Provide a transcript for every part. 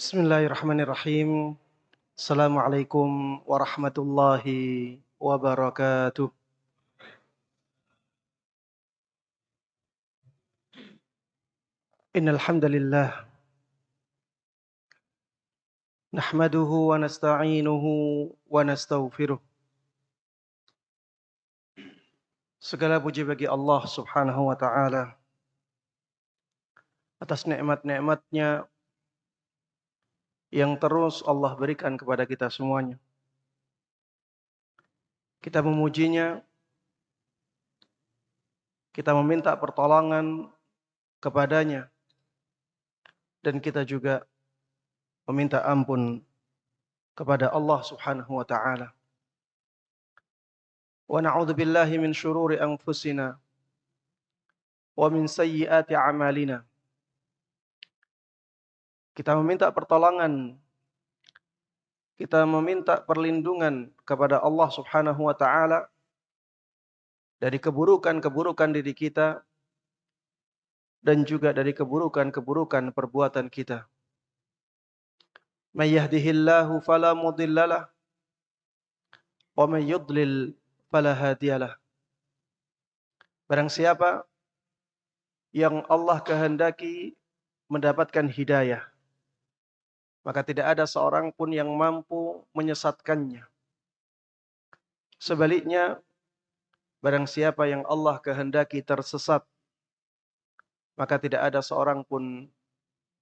Bismillahirrahmanirrahim. Assalamualaikum warahmatullahi wabarakatuh. Innal hamdalillah nahmaduhu wa nasta'inuhu wa nastaghfiruh. Segala puji bagi Allah Subhanahu wa taala atas nikmat-nikmatnya yang terus Allah berikan kepada kita semuanya. Kita memujinya, kita meminta pertolongan kepadanya, dan kita juga meminta ampun kepada Allah Subhanahu wa taala. Wa na'udzu billahi min syururi anfusina wa min sayyiati a'malina. Kita meminta pertolongan, kita meminta perlindungan kepada Allah Subhanahu wa taala dari keburukan-keburukan diri kita dan juga dari keburukan-keburukan perbuatan kita. May yahdihillahu fala mudhillalah wa may yudlil fala hadiyalah. Barang siapa yang Allah kehendaki mendapatkan hidayah, maka tidak ada seorang pun yang mampu menyesatkannya. Sebaliknya, barang siapa yang Allah kehendaki tersesat, maka tidak ada seorang pun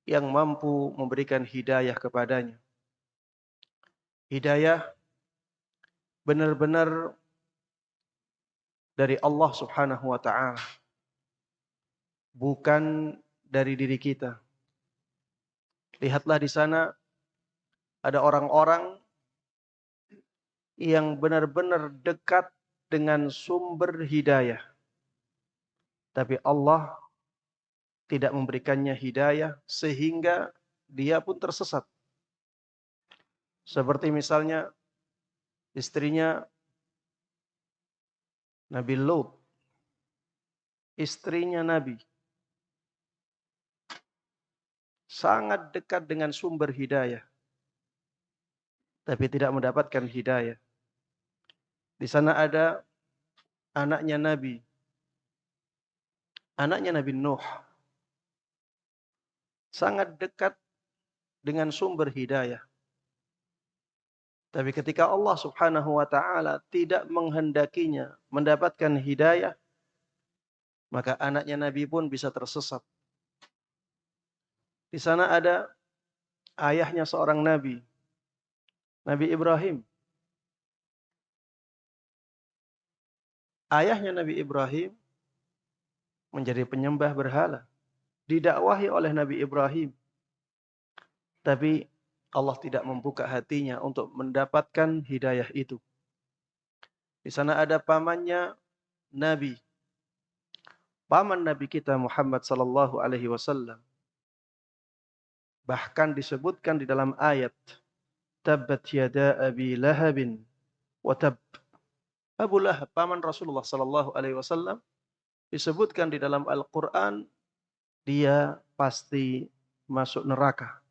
yang mampu memberikan hidayah kepadanya. Hidayah benar-benar dari Allah Subhanahu wa taala, bukan dari diri kita. Lihatlah di sana ada orang-orang yang benar-benar dekat dengan sumber hidayah, tapi Allah tidak memberikannya hidayah sehingga dia pun tersesat. Seperti misalnya istrinya Nabi Lut, istrinya Nabi, sangat dekat dengan sumber hidayah, tapi tidak mendapatkan hidayah. Di sana ada anaknya Nabi Nuh, sangat dekat dengan sumber hidayah. Tapi ketika Allah Subhanahu wa taala tidak menghendakinya mendapatkan hidayah, maka anaknya Nabi pun bisa tersesat. Di sana ada ayahnya seorang nabi, Nabi Ibrahim. Ayahnya Nabi Ibrahim menjadi penyembah berhala, didakwahi oleh Nabi Ibrahim. Tapi Allah tidak membuka hatinya untuk mendapatkan hidayah itu. Di sana ada pamannya Nabi, paman Nabi kita Muhammad sallallahu alaihi wasallam. Bahkan disebutkan di dalam ayat, Tabbat yada abi lahabin wa tab. Abu Lahab, paman Rasulullah sallallahu alaihi wasallam, disebutkan di dalam Al-Qur'an dia pasti masuk neraka.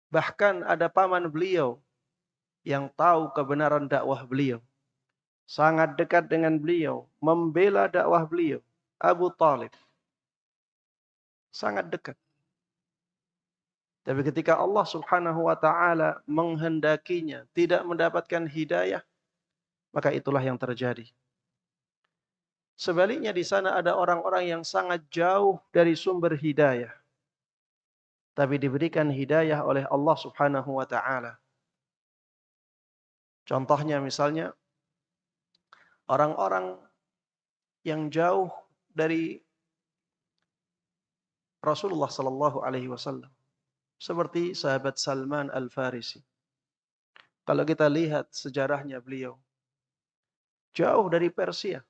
Bahkan ada paman beliau yang tahu kebenaran dakwah beliau, sangat dekat dengan beliau, membela dakwah beliau, Abu Talib. Sangat dekat. Tapi ketika Allah Subhanahu wa taala menghendakinya tidak mendapatkan hidayah, maka itulah yang terjadi. Sebaliknya di sana ada orang-orang yang sangat jauh dari sumber hidayah, tapi diberikan hidayah oleh Allah Subhanahu wa taala. Contohnya misalnya orang-orang yang jauh dari Rasulullah sallallahu alaihi wasallam, seperti sahabat Salman Al-Farisi. Kalau kita lihat sejarahnya beliau, jauh dari Persia.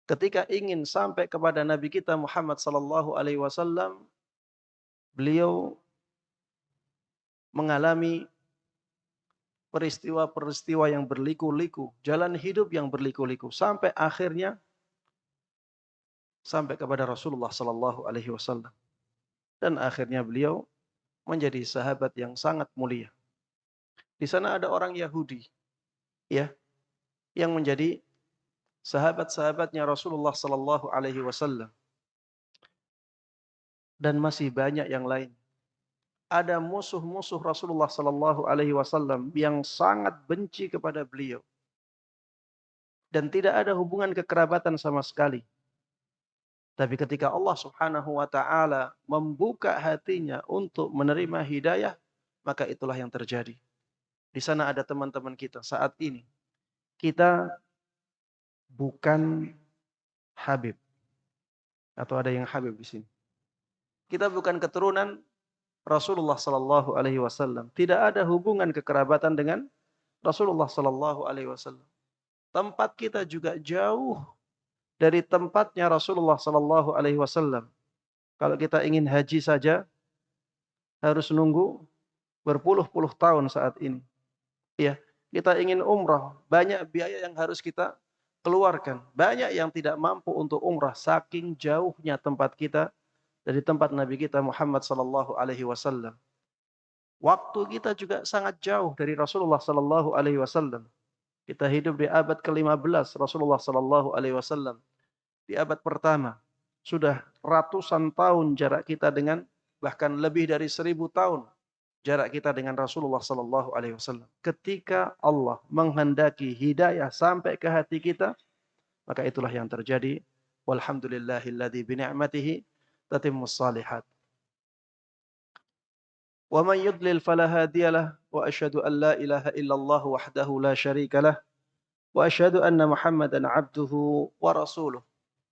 Ketika ingin sampai kepada Nabi kita Muhammad sallallahu alaihi wasallam, beliau mengalami peristiwa-peristiwa yang berliku-liku, jalan hidup yang berliku-liku, sampai akhirnya sampai kepada Rasulullah sallallahu alaihi wasallam. dan akhirnya beliau menjadi sahabat yang sangat mulia. Di sana ada orang Yahudi, ya, yang menjadi sahabat-sahabatnya Rasulullah sallallahu alaihi wasallam, dan masih banyak yang lain. Ada musuh-musuh Rasulullah sallallahu alaihi wasallam yang sangat benci kepada beliau dan tidak ada hubungan kekerabatan sama sekali. Tapi ketika Allah Subhanahu wa taala membuka hatinya untuk menerima hidayah, maka itulah yang terjadi. Di sana ada teman-teman kita saat ini. Kita bukan Habib, atau ada yang Habib di sini. Kita bukan keturunan Rasulullah sallallahu alaihi wasallam. Tidak ada hubungan kekerabatan dengan Rasulullah sallallahu alaihi wasallam. Tempat kita juga jauh dari tempatnya Rasulullah sallallahu alaihi wasallam. Kalau kita ingin haji saja harus nunggu berpuluh-puluh tahun saat ini. Ya, kita ingin umrah, banyak biaya yang harus kita keluarkan. Banyak yang tidak mampu untuk umrah saking jauhnya tempat kita dari tempat Nabi kita Muhammad sallallahu alaihi wasallam. Waktu kita juga sangat jauh dari Rasulullah sallallahu alaihi wasallam. Kita hidup di abad ke-15 Rasulullah sallallahu alaihi wasallam. Di abad pertama sudah ratusan tahun jarak kita dengan, bahkan lebih dari 1000 tahun jarak kita dengan Rasulullah sallallahu alaihi wasallam. Ketika Allah menghendaki hidayah sampai ke hati kita, maka itulah yang terjadi. Walhamdulillahilladzi bi ni'matihi tatimmus shalihat. Wa man yudlil fala hadiyalah wa asyhadu an la ilaha illallah wahdahu la syarika lah wa asyhadu anna Muhammadan abduhu wa rasuluh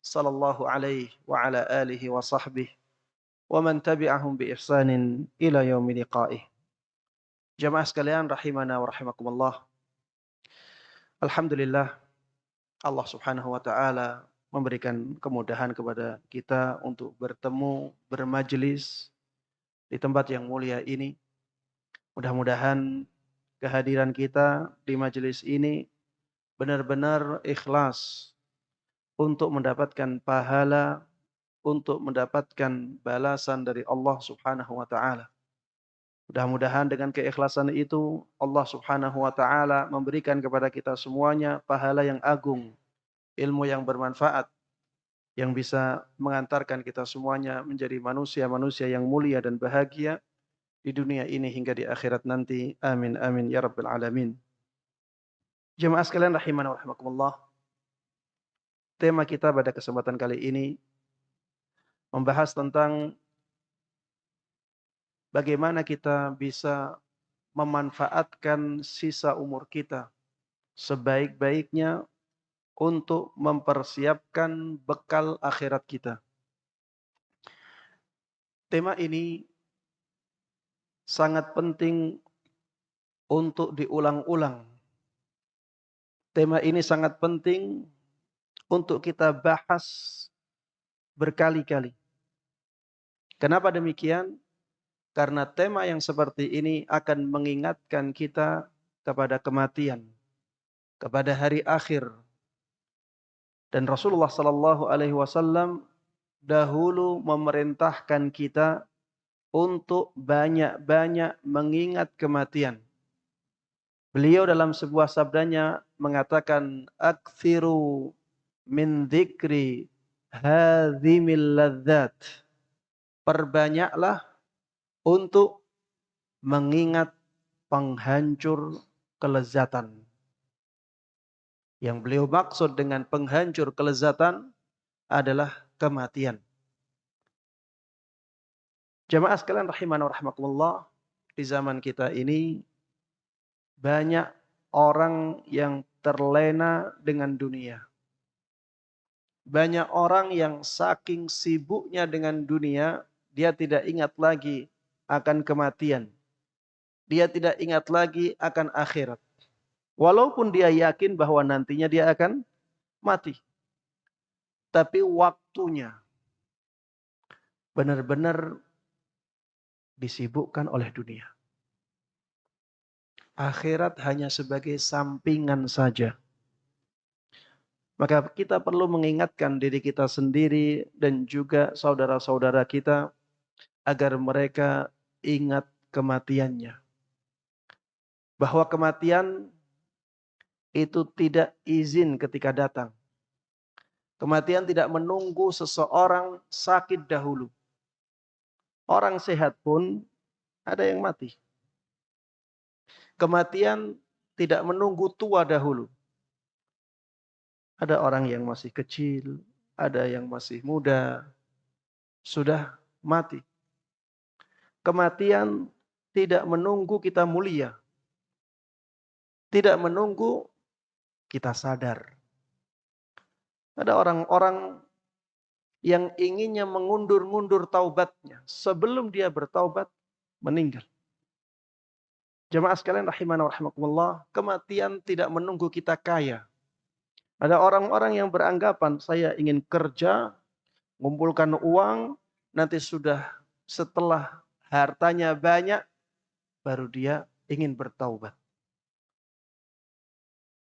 sallallahu alaihi wa ala alihi wa sahbihi wa man tabi'ahum bi ihsanin ila yaumi liqa'ih. Jamaah sekalian rahimana wa rahimakumullah. Alhamdulillah Allah Subhanahu wa taala memberikan kemudahan kepada kita untuk bertemu, bermajelis di tempat yang mulia ini. Mudah-mudahan kehadiran kita di majelis ini benar-benar ikhlas untuk mendapatkan pahala, untuk mendapatkan balasan dari Allah Subhanahu wa taala. Mudah-mudahan dengan keikhlasan itu Allah Subhanahu wa taala memberikan kepada kita semuanya pahala yang agung, ilmu yang bermanfaat yang bisa mengantarkan kita semuanya menjadi manusia-manusia yang mulia dan bahagia di dunia ini hingga di akhirat nanti. Amin amin ya rabbal alamin. Jemaah sekalian rahimana wa rahimakumullah. Tema kita pada kesempatan kali ini membahas tentang bagaimana kita bisa memanfaatkan sisa umur kita sebaik-baiknya untuk mempersiapkan bekal akhirat kita. Tema ini sangat penting untuk diulang-ulang. Tema ini sangat penting untuk kita bahas berkali-kali. Kenapa demikian? Karena tema yang seperti ini akan mengingatkan kita kepada kematian, kepada hari akhir. Dan Rasulullah sallallahu alaihi wasallam dahulu memerintahkan kita untuk banyak-banyak mengingat kematian. Beliau dalam sebuah sabdanya mengatakan, "Aktsiru min dzikri hadzimil ladzat." Perbanyaklah untuk mengingat penghancur kelezatan. Yang beliau maksud dengan penghancur kelezatan adalah kematian. Jamaah sekalian rahimana wa rahimakumullah, di zaman kita ini banyak orang yang terlena dengan dunia. Banyak orang yang saking sibuknya dengan dunia, dia tidak ingat lagi akan kematian. Dia tidak ingat lagi akan akhirat. Walaupun dia yakin bahwa nantinya dia akan mati. Tapi waktunya benar-benar disibukkan oleh dunia. Akhirat hanya sebagai sampingan saja. Maka kita perlu mengingatkan diri kita sendiri dan juga saudara-saudara kita agar mereka ingat kematiannya. Bahwa kematian itu tidak izin ketika datang. Kematian tidak menunggu seseorang sakit dahulu. Orang sehat pun ada yang mati. Kematian tidak menunggu tua dahulu. Ada orang yang masih kecil, ada yang masih muda, sudah mati. Kematian tidak menunggu kita mulia. Tidak menunggu kita sadar. Ada orang-orang yang inginnya mengundur-ngundur taubatnya. Sebelum dia bertaubat, meninggal. Jemaah sekalian rahimana wa rahimakumullah, kematian tidak menunggu kita kaya. Ada orang-orang yang beranggapan, saya ingin kerja, mengumpulkan uang, nanti sudah setelah hartanya banyak, baru dia ingin bertaubat.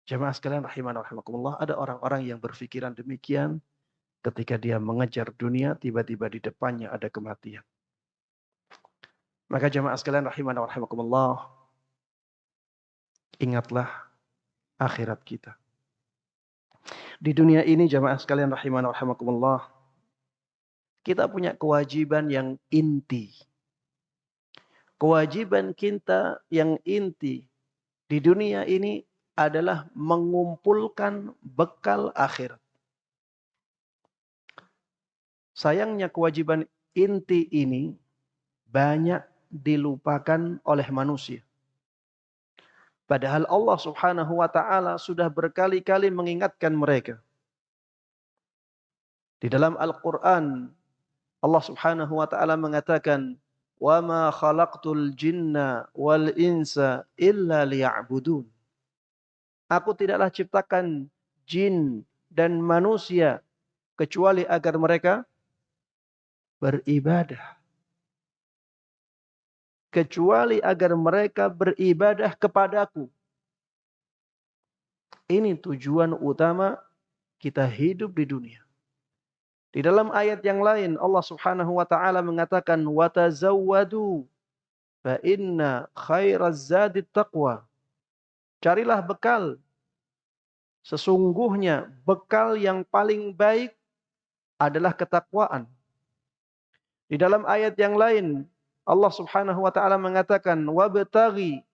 Jemaah sekalian rahimana wa rahimakumullah, ada orang-orang yang berpikiran demikian ketika dia mengejar dunia, tiba-tiba di depannya ada kematian. Maka jemaah sekalian rahimana wa rahimakumullah, ingatlah akhirat kita. Di dunia ini jemaah sekalian rahimana wa rahimakumullah, kita punya kewajiban yang inti. Kewajiban kita yang inti di dunia ini adalah mengumpulkan bekal akhirat. Sayangnya kewajiban inti ini banyak dilupakan oleh manusia. Padahal Allah Subhanahu wa taala sudah berkali-kali mengingatkan mereka. Di dalam Al-Qur'an Allah Subhanahu wa taala mengatakan, "Wa ma khalaqtul jinna wal insa illa liya'budun." Aku tidaklah ciptakan jin dan manusia kecuali agar mereka beribadah. Kecuali agar mereka beribadah kepadaku. Ini tujuan utama kita hidup di dunia. Di dalam ayat yang lain Allah Subhanahu wa taala mengatakan wa tazawwadu fa inna khairaz zadit taqwa. Carilah bekal. Sesungguhnya bekal yang paling baik adalah ketakwaan. Di dalam ayat yang lain Allah Subhanahu wa taala mengatakan wabtaghi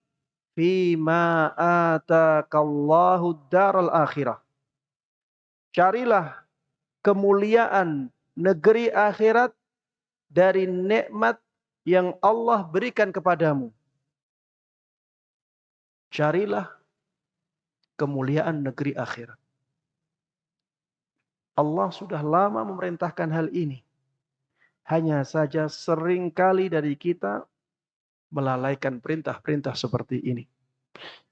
fima atakallahu daral akhirah. Carilah kemuliaan negeri akhirat dari nikmat yang Allah berikan kepadamu. Carilah kemuliaan negeri akhirat. Allah sudah lama memerintahkan hal ini. Hanya saja seringkali dari kita melalaikan perintah-perintah seperti ini.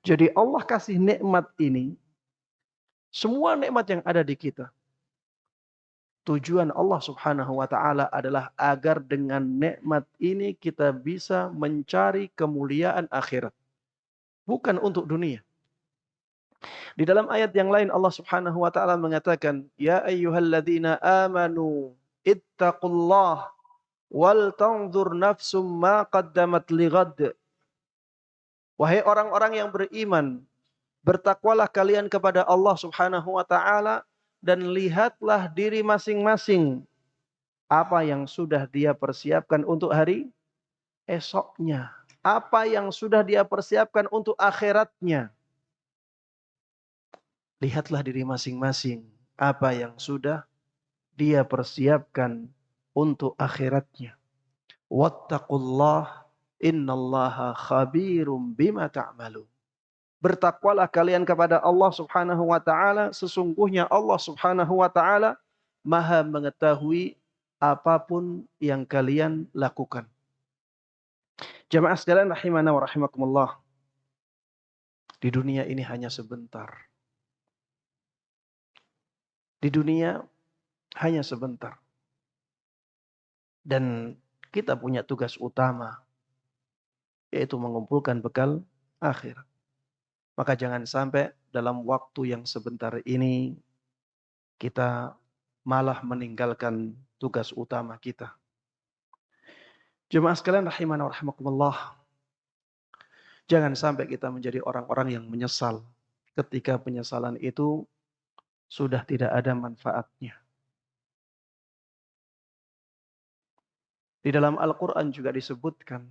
Jadi Allah kasih nikmat ini, semua nikmat yang ada di kita. Tujuan Allah Subhanahu wa taala adalah agar dengan nikmat ini kita bisa mencari kemuliaan akhirat. Bukan untuk dunia. Di dalam ayat yang lain Allah Subhanahu wa taala mengatakan, "Ya ayyuhalladzina amanu ittaqullah wal tanzur nafsum ma qaddamat lighad." Wahai orang-orang yang beriman, bertakwalah kalian kepada Allah Subhanahu wa taala dan lihatlah diri masing-masing apa yang sudah dia persiapkan untuk hari esoknya, apa yang sudah dia persiapkan untuk akhiratnya. Lihatlah diri masing-masing apa yang sudah dia persiapkan untuk akhiratnya. Wattaqullah innallaha khabirum bima ta'malun. Bertakwalah kalian kepada Allah Subhanahu wa taala, sesungguhnya Allah Subhanahu wa taala Maha mengetahui apapun yang kalian lakukan. Jamaah sekalian rahimana wa rahimakumullah. Di dunia ini hanya sebentar. Di dunia hanya sebentar. Dan kita punya tugas utama, yaitu mengumpulkan bekal akhirat. Maka jangan sampai dalam waktu yang sebentar ini kita malah meninggalkan tugas utama kita. Jemaah sekalian rahimana wa rahimakumullah. Jangan sampai kita menjadi orang-orang yang menyesal ketika penyesalan itu sudah tidak ada manfaatnya. Di dalam Al-Quran juga disebutkan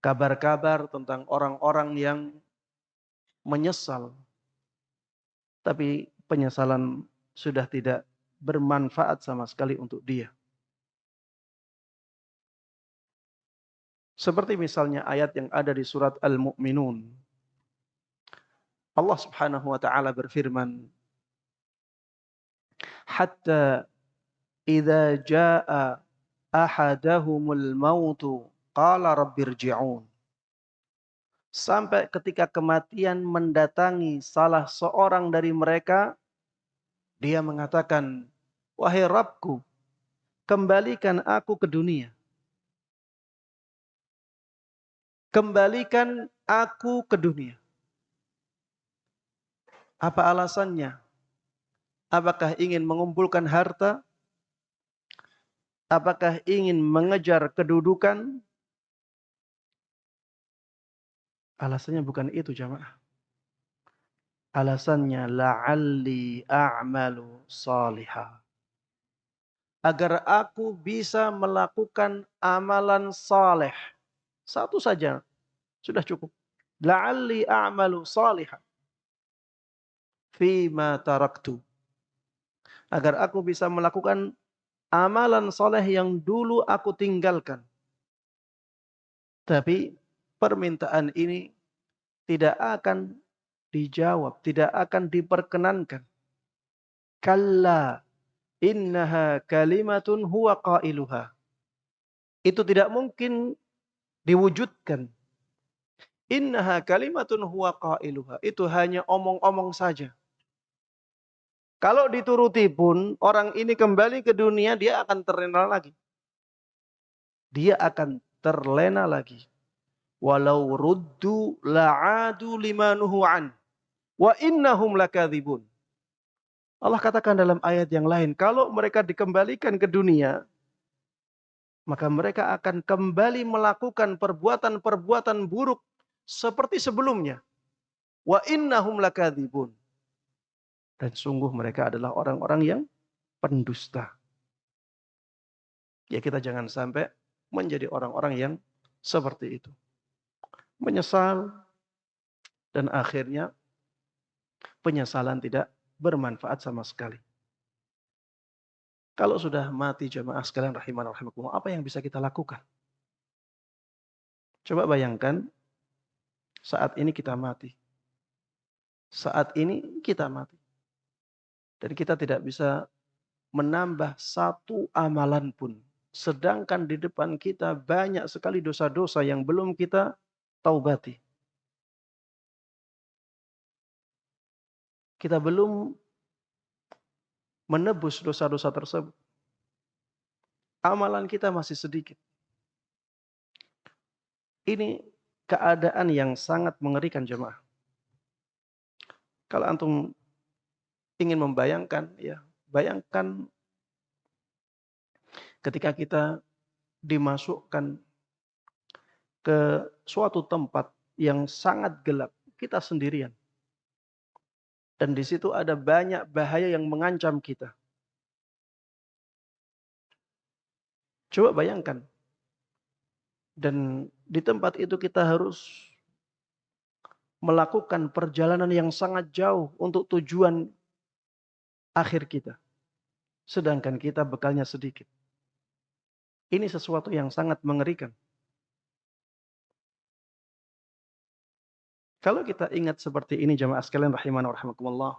kabar-kabar tentang orang-orang yang menyesal, tapi penyesalan sudah tidak bermanfaat sama sekali untuk dia. Seperti misalnya ayat yang ada di surat Al-Mu'minun. Allah Subhanahu wa taala berfirman, "Hatta idza jaa ahadahumul mautu qala rabbirji'un." Sampai ketika kematian mendatangi salah seorang dari mereka, dia mengatakan, "Wahai Rabbku, kembalikan aku ke dunia. Kembalikan aku ke dunia." Apa alasannya? Apakah ingin mengumpulkan harta? Apakah ingin mengejar kedudukan? Alasannya bukan itu, jamaah. Alasannya la'alli a'malu salihah. Agar aku bisa melakukan amalan saleh. Satu saja sudah cukup. La'alli a'malu salihah fima taraktu. Agar aku bisa melakukan amalan saleh yang dulu aku tinggalkan. Tapi permintaan ini tidak akan dijawab, tidak akan diperkenankan. Kalla innaha kalimatun huwa qailuha. Itu tidak mungkin diwujudkan. Innaha kalimatun huwa qailuha. Itu hanya omong-omong saja. Kalau dituruti pun, orang ini kembali ke dunia, dia akan terlena lagi. Dia akan terlena lagi. Walau ruddu la'adu limanuhu an. Wa innahum lakadzibun. Allah katakan dalam ayat yang lain, kalau mereka dikembalikan ke dunia, maka mereka akan kembali melakukan perbuatan-perbuatan buruk seperti sebelumnya. Wa innahum lakadzibun. Dan sungguh mereka adalah orang-orang yang pendusta. Ya, kita jangan sampai menjadi orang-orang yang seperti itu. Menyesal dan akhirnya penyesalan tidak bermanfaat sama sekali. Kalau sudah mati jamaah sekalian rahimana rahimakumullah, apa yang bisa kita lakukan? Coba bayangkan saat ini kita mati. Saat ini kita mati. Dan kita tidak bisa menambah satu amalan pun. Sedangkan di depan kita banyak sekali dosa-dosa yang belum kita taubati. Kita belum menebus dosa-dosa tersebut. Amalan kita masih sedikit. Ini keadaan yang sangat mengerikan jemaah. Kalau antum ingin membayangkan, ya, bayangkan ketika kita dimasukkan ke suatu tempat yang sangat gelap, kita sendirian. Dan di situ ada banyak bahaya yang mengancam kita. Coba bayangkan. Dan di tempat itu kita harus melakukan perjalanan yang sangat jauh untuk tujuan akhir kita. Sedangkan kita bekalnya sedikit. Ini sesuatu yang sangat mengerikan. Kalau kita ingat seperti ini jamaah sekalian rahimana wa rahimakumullah,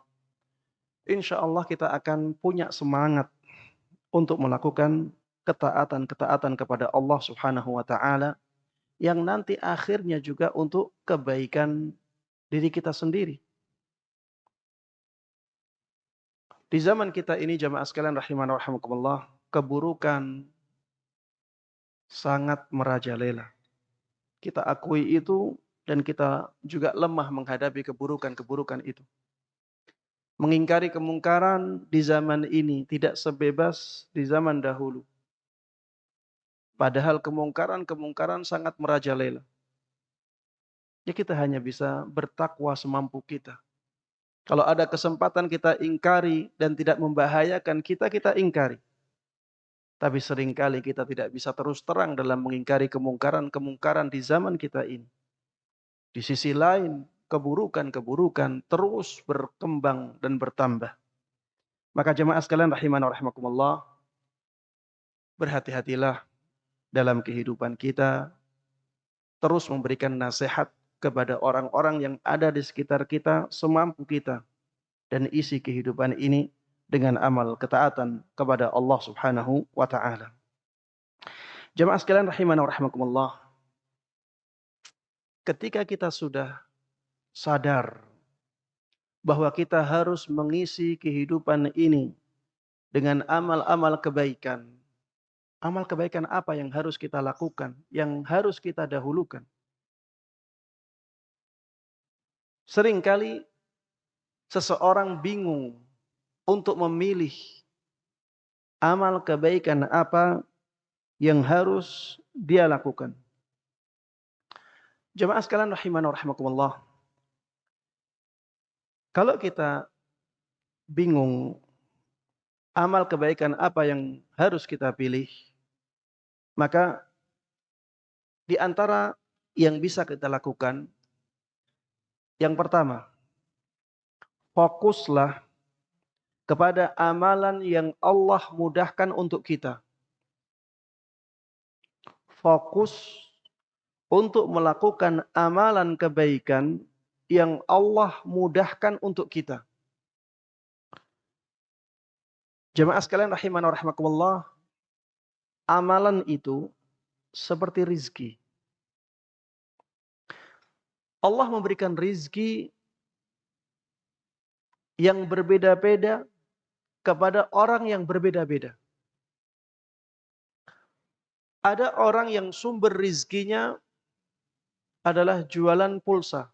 insya Allah kita akan punya semangat untuk melakukan ketaatan-ketaatan kepada Allah Subhanahu wa taala yang nanti akhirnya juga untuk kebaikan diri kita sendiri. Di zaman kita ini jamaah sekalian rahimana wa rahimakumullah, keburukan sangat merajalela. Kita akui itu dan kita juga lemah menghadapi keburukan-keburukan itu. Mengingkari kemungkaran di zaman ini tidak sebebas di zaman dahulu. Padahal kemungkaran-kemungkaran sangat merajalela. Ya kita hanya bisa bertakwa semampu kita. Kalau ada kesempatan kita ingkari dan tidak membahayakan kita, kita ingkari. Tapi seringkali kita tidak bisa terus terang dalam mengingkari kemungkaran-kemungkaran di zaman kita ini. Di sisi lain, keburukan-keburukan terus berkembang dan bertambah. Maka jemaah sekalian rahimana wa rahimakumullah, berhati-hatilah dalam kehidupan kita, terus memberikan nasihat kepada orang-orang yang ada di sekitar kita semampu kita, dan isi kehidupan ini dengan amal ketaatan kepada Allah Subhanahu wa taala. Jemaah sekalian rahimana wa rahimakumullah, ketika kita sudah sadar bahwa kita harus mengisi kehidupan ini dengan amal-amal kebaikan. Amal kebaikan apa yang harus kita lakukan, yang harus kita dahulukan? Seringkali seseorang bingung untuk memilih amal kebaikan apa yang harus dia lakukan. Jemaah sekalian rahimana wa rahimakumullah, kalau kita bingung amal kebaikan apa yang harus kita pilih, maka di antara yang bisa kita lakukan, yang pertama, fokuslah kepada amalan yang Allah mudahkan untuk kita. Fokus untuk melakukan amalan kebaikan yang Allah mudahkan untuk kita. Jemaah sekalian rahimana wa rahimakumullah, amalan itu seperti rizki. Allah memberikan rizki yang berbeda-beda kepada orang yang berbeda-beda. Ada orang yang sumber rizkinya adalah jualan pulsa.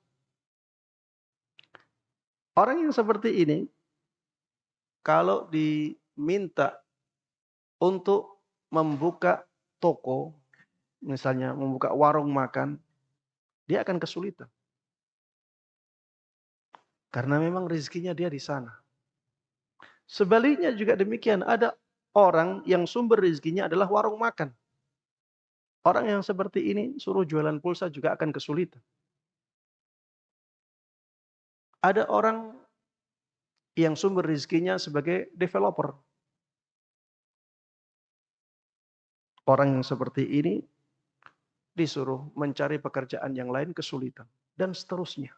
Orang yang seperti ini, kalau diminta untuk membuka toko, misalnya membuka warung makan, dia akan kesulitan. Karena memang rezekinya dia di sana. Sebaliknya juga demikian, ada orang yang sumber rezekinya adalah warung makan. Orang yang seperti ini suruh jualan pulsa juga akan kesulitan. Ada orang yang sumber rezekinya sebagai developer. Orang yang seperti ini disuruh mencari pekerjaan yang lain kesulitan. Dan seterusnya.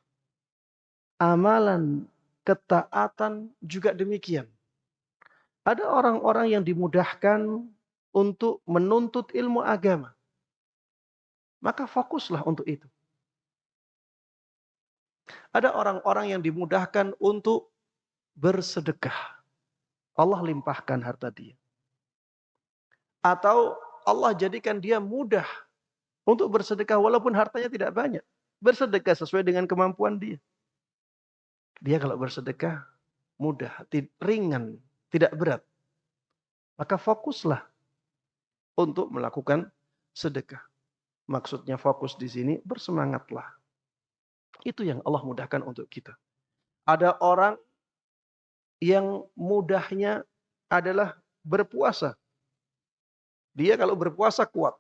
Amalan ketaatan juga demikian. Ada orang-orang yang dimudahkan untuk menuntut ilmu agama. Maka fokuslah untuk itu. Ada orang-orang yang dimudahkan untuk bersedekah. Allah limpahkan harta dia. Atau Allah jadikan dia mudah untuk bersedekah walaupun hartanya tidak banyak. Bersedekah sesuai dengan kemampuan dia. Dia kalau bersedekah mudah, ringan, tidak berat. Maka fokuslah untuk melakukan sedekah. Maksudnya fokus di sini bersemangatlah. Itu yang Allah mudahkan untuk kita. Ada orang yang mudahnya adalah berpuasa. Dia kalau berpuasa kuat.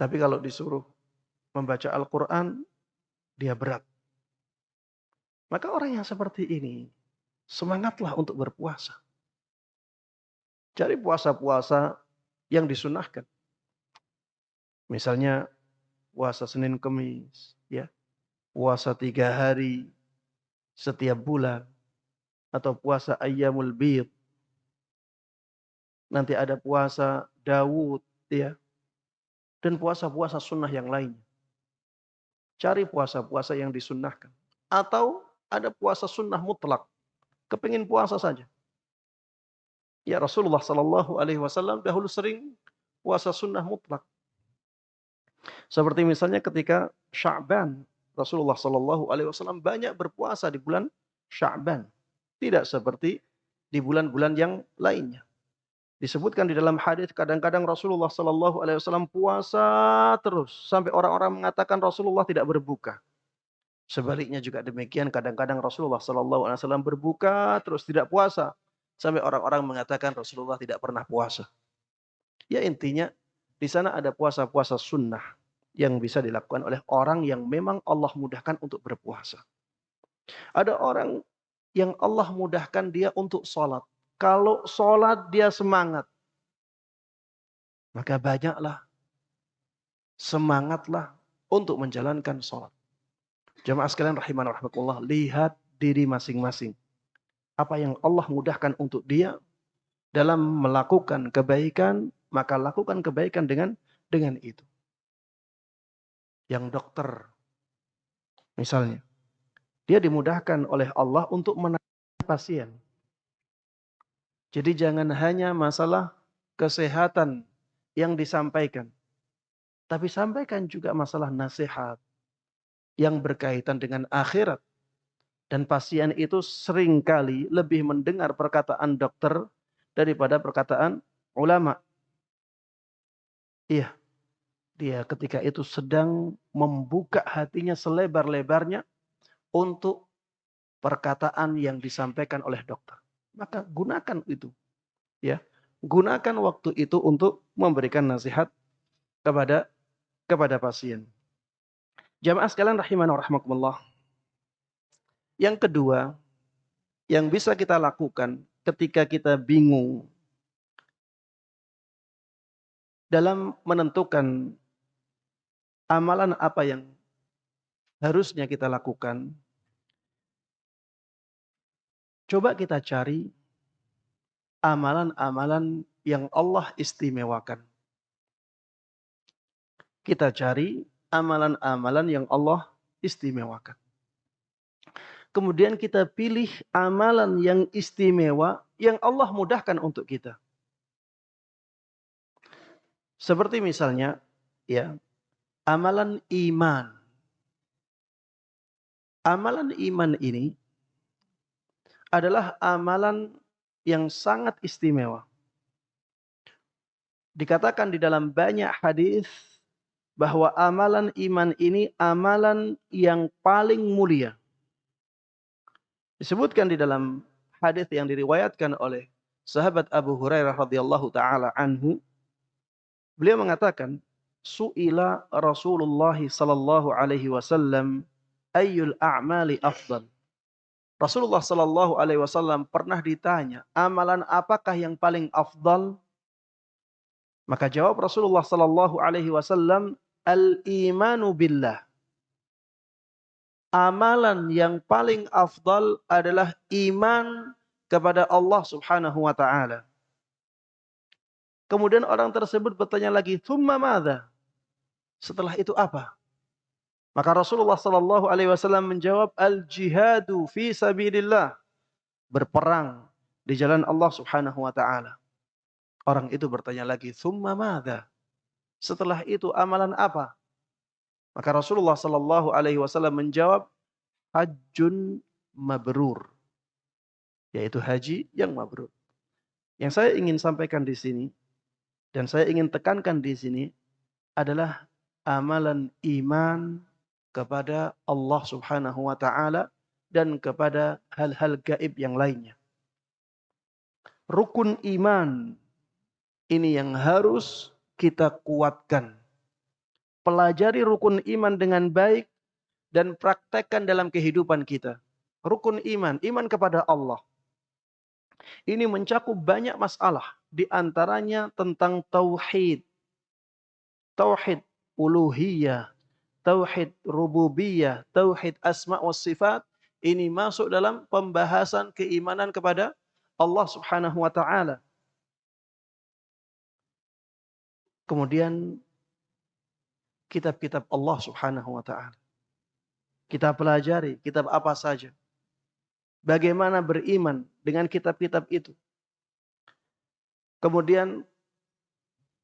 Tapi kalau disuruh membaca Al-Quran, dia berat. Maka orang yang seperti ini, semangatlah untuk berpuasa. Cari puasa-puasa yang disunahkan. Misalnya puasa Senin Kemis, ya, puasa 3 hari setiap bulan, atau puasa Ayyamul Bid. Nanti ada puasa Daud, ya, dan puasa-puasa sunnah yang lainnya. Cari puasa-puasa yang disunnahkan. Atau ada puasa sunnah mutlak. Kepingin puasa saja. Ya, Rasulullah SAW dahulu sering puasa sunnah mutlak. Seperti misalnya ketika Sya'ban, Rasulullah SAW banyak berpuasa di bulan Sya'ban. Tidak seperti di bulan-bulan yang lainnya. Disebutkan di dalam hadis kadang-kadang Rasulullah Sallallahu Alaihi Wasallam puasa terus sampai orang-orang mengatakan Rasulullah tidak berbuka. Sebaliknya juga demikian, kadang-kadang Rasulullah Sallallahu Alaihi Wasallam berbuka terus tidak puasa sampai orang-orang mengatakan Rasulullah tidak pernah puasa. Ya intinya di sana ada puasa-puasa sunnah yang bisa dilakukan oleh orang yang memang Allah mudahkan untuk berpuasa. Ada orang yang Allah mudahkan dia untuk sholat. Kalau sholat dia semangat, maka banyaklah, semangatlah untuk menjalankan sholat. Jamaah sekalian rahimana rahimakumullah, lihat diri masing-masing. Apa yang Allah mudahkan untuk dia dalam melakukan kebaikan, maka lakukan kebaikan dengan itu. Yang dokter, misalnya, dia dimudahkan oleh Allah untuk menangani pasien. Jadi jangan hanya masalah kesehatan yang disampaikan, tapi sampaikan juga masalah nasihat yang berkaitan dengan akhirat. Dan pasien itu seringkali lebih mendengar perkataan dokter daripada perkataan ulama. Iya, dia ketika itu sedang membuka hatinya selebar-lebarnya untuk perkataan yang disampaikan oleh dokter. Maka gunakan itu, ya. Gunakan waktu itu untuk memberikan nasihat kepada pasien. Jamaah sekalian rahimana rahimakumullah. Yang kedua, yang bisa kita lakukan ketika kita bingung dalam menentukan amalan apa yang harusnya kita lakukan, coba kita cari amalan-amalan yang Allah istimewakan. Kita cari amalan-amalan yang Allah istimewakan. Kemudian kita pilih amalan yang istimewa yang Allah mudahkan untuk kita. Seperti misalnya, ya, amalan iman. Amalan iman ini adalah amalan yang sangat istimewa. Dikatakan di dalam banyak hadis bahwa amalan iman ini amalan yang paling mulia. Disebutkan di dalam hadis yang diriwayatkan oleh sahabat Abu Hurairah radhiyallahu taala anhu, beliau mengatakan, "Su'ila Rasulullah sallallahu alaihi wasallam ayyul a'mali afdal." Rasulullah sallallahu alaihi wasallam pernah ditanya, amalan apakah yang paling afdal? Maka jawab Rasulullah sallallahu alaihi wasallam, al-imanu billah. Amalan yang paling afdal adalah iman kepada Allah Subhanahu wa taala. Kemudian orang tersebut bertanya lagi, "Tsumma madza?" Setelah itu apa? Maka Rasulullah sallallahu alaihi wasallam menjawab, "Al-jihadu fi sabilillah." Berperang di jalan Allah Subhanahu wa taala. Orang itu bertanya lagi, "Tsumma madza?" Setelah itu amalan apa? Maka Rasulullah sallallahu alaihi wasallam menjawab, "Hajjun mabrur." Yaitu haji yang mabrur. Yang saya ingin sampaikan di sini dan saya ingin tekankan di sini adalah amalan iman kepada Allah Subhanahu wa taala dan kepada hal-hal gaib yang lainnya. Rukun iman ini yang harus kita kuatkan. Pelajari rukun iman dengan baik dan praktekkan dalam kehidupan kita. Rukun iman, iman kepada Allah. Ini mencakup banyak masalah, di antaranya tentang tauhid. Tauhid uluhiyah, tauhid rububiyah, tauhid asma wa sifat. Ini masuk dalam pembahasan keimanan kepada Allah Subhanahu wa taala. Kemudian kitab-kitab Allah Subhanahu wa taala. Kita pelajari kitab apa saja. Bagaimana beriman dengan kitab-kitab itu. Kemudian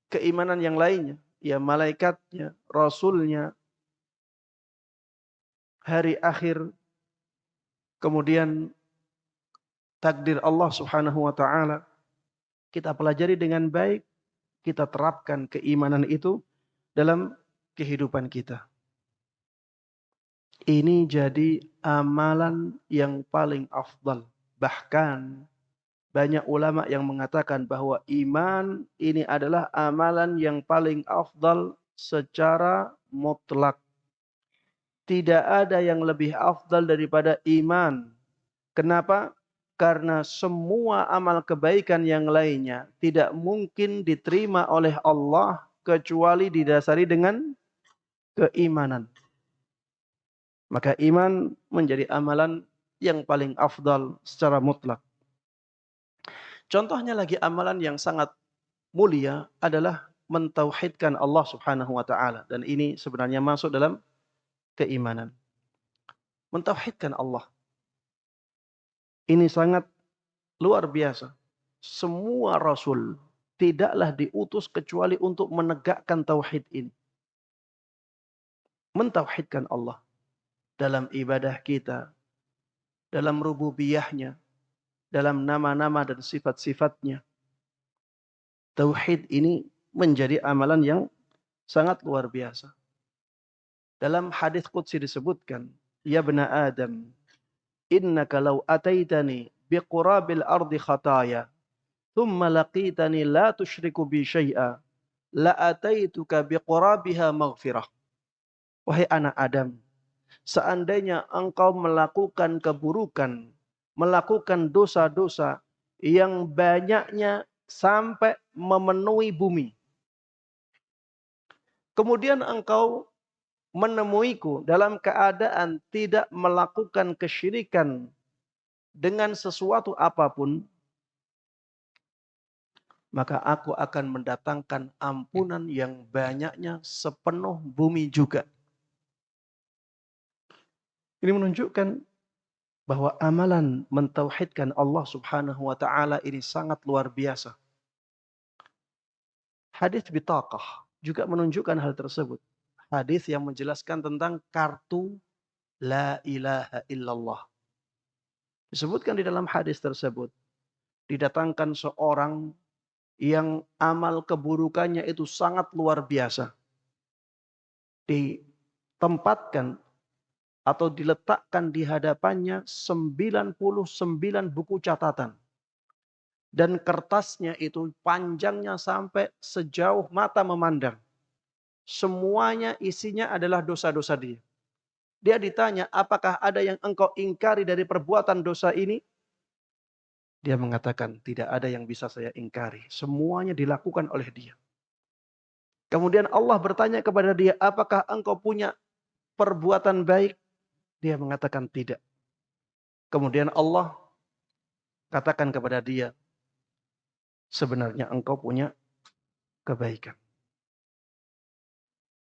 keimanan yang lainnya, ya malaikatnya, rasulnya, hari akhir, kemudian takdir Allah Subhanahu wa taala. kita pelajari dengan baik, kita terapkan keimanan itu dalam kehidupan kita. Ini jadi amalan yang paling afdal. Bahkan banyak ulama yang mengatakan bahwa iman ini adalah amalan yang paling afdal secara mutlak. Tidak ada yang lebih afdal daripada iman. Kenapa? Karena semua amal kebaikan yang lainnya tidak mungkin diterima oleh Allah kecuali didasari dengan keimanan. Maka iman menjadi amalan yang paling afdal secara mutlak. Contohnya lagi amalan yang sangat mulia adalah mentauhidkan Allah Subhanahu wa taala, dan ini sebenarnya masuk dalam keimanan. Mentauhidkan Allah. Ini sangat luar biasa. Semua rasul tidaklah diutus kecuali untuk menegakkan tauhid ini. Mentauhidkan Allah dalam ibadah kita, dalam rububiyahnya, dalam nama-nama dan sifat-sifatnya. Tauhid ini menjadi amalan yang sangat luar biasa. Dalam hadis qudsi disebutkan, "Ya bani Adam, innaka law ataitani biqurabil ardi khataya, thumma laqitani la tusyriku bi syai'a, la ataituka biqurabiha maghfirah." Wahai anak Adam, seandainya engkau melakukan keburukan, melakukan dosa-dosa yang banyaknya sampai memenuhi bumi, kemudian engkau menemuiku dalam keadaan tidak melakukan kesyirikan dengan sesuatu apapun, maka aku akan mendatangkan ampunan yang banyaknya sepenuh bumi juga. Ini menunjukkan bahwa amalan mentauhidkan Allah Subhanahu wa taala ini sangat luar biasa. Hadis bitaqah juga menunjukkan hal tersebut. Hadis yang menjelaskan tentang kartu la ilaha illallah. Disebutkan di dalam hadis tersebut, didatangkan seorang yang amal keburukannya itu sangat luar biasa. Ditempatkan atau diletakkan di hadapannya 99 buku catatan. Dan kertasnya itu panjangnya sampai sejauh mata memandang. Semuanya isinya adalah dosa-dosa dia. Dia ditanya, apakah ada yang engkau ingkari dari perbuatan dosa ini? Dia mengatakan, tidak ada yang bisa saya ingkari. Semuanya dilakukan oleh dia. Kemudian Allah bertanya kepada dia, apakah engkau punya perbuatan baik? Dia mengatakan tidak. Kemudian Allah katakan kepada dia, sebenarnya engkau punya kebaikan.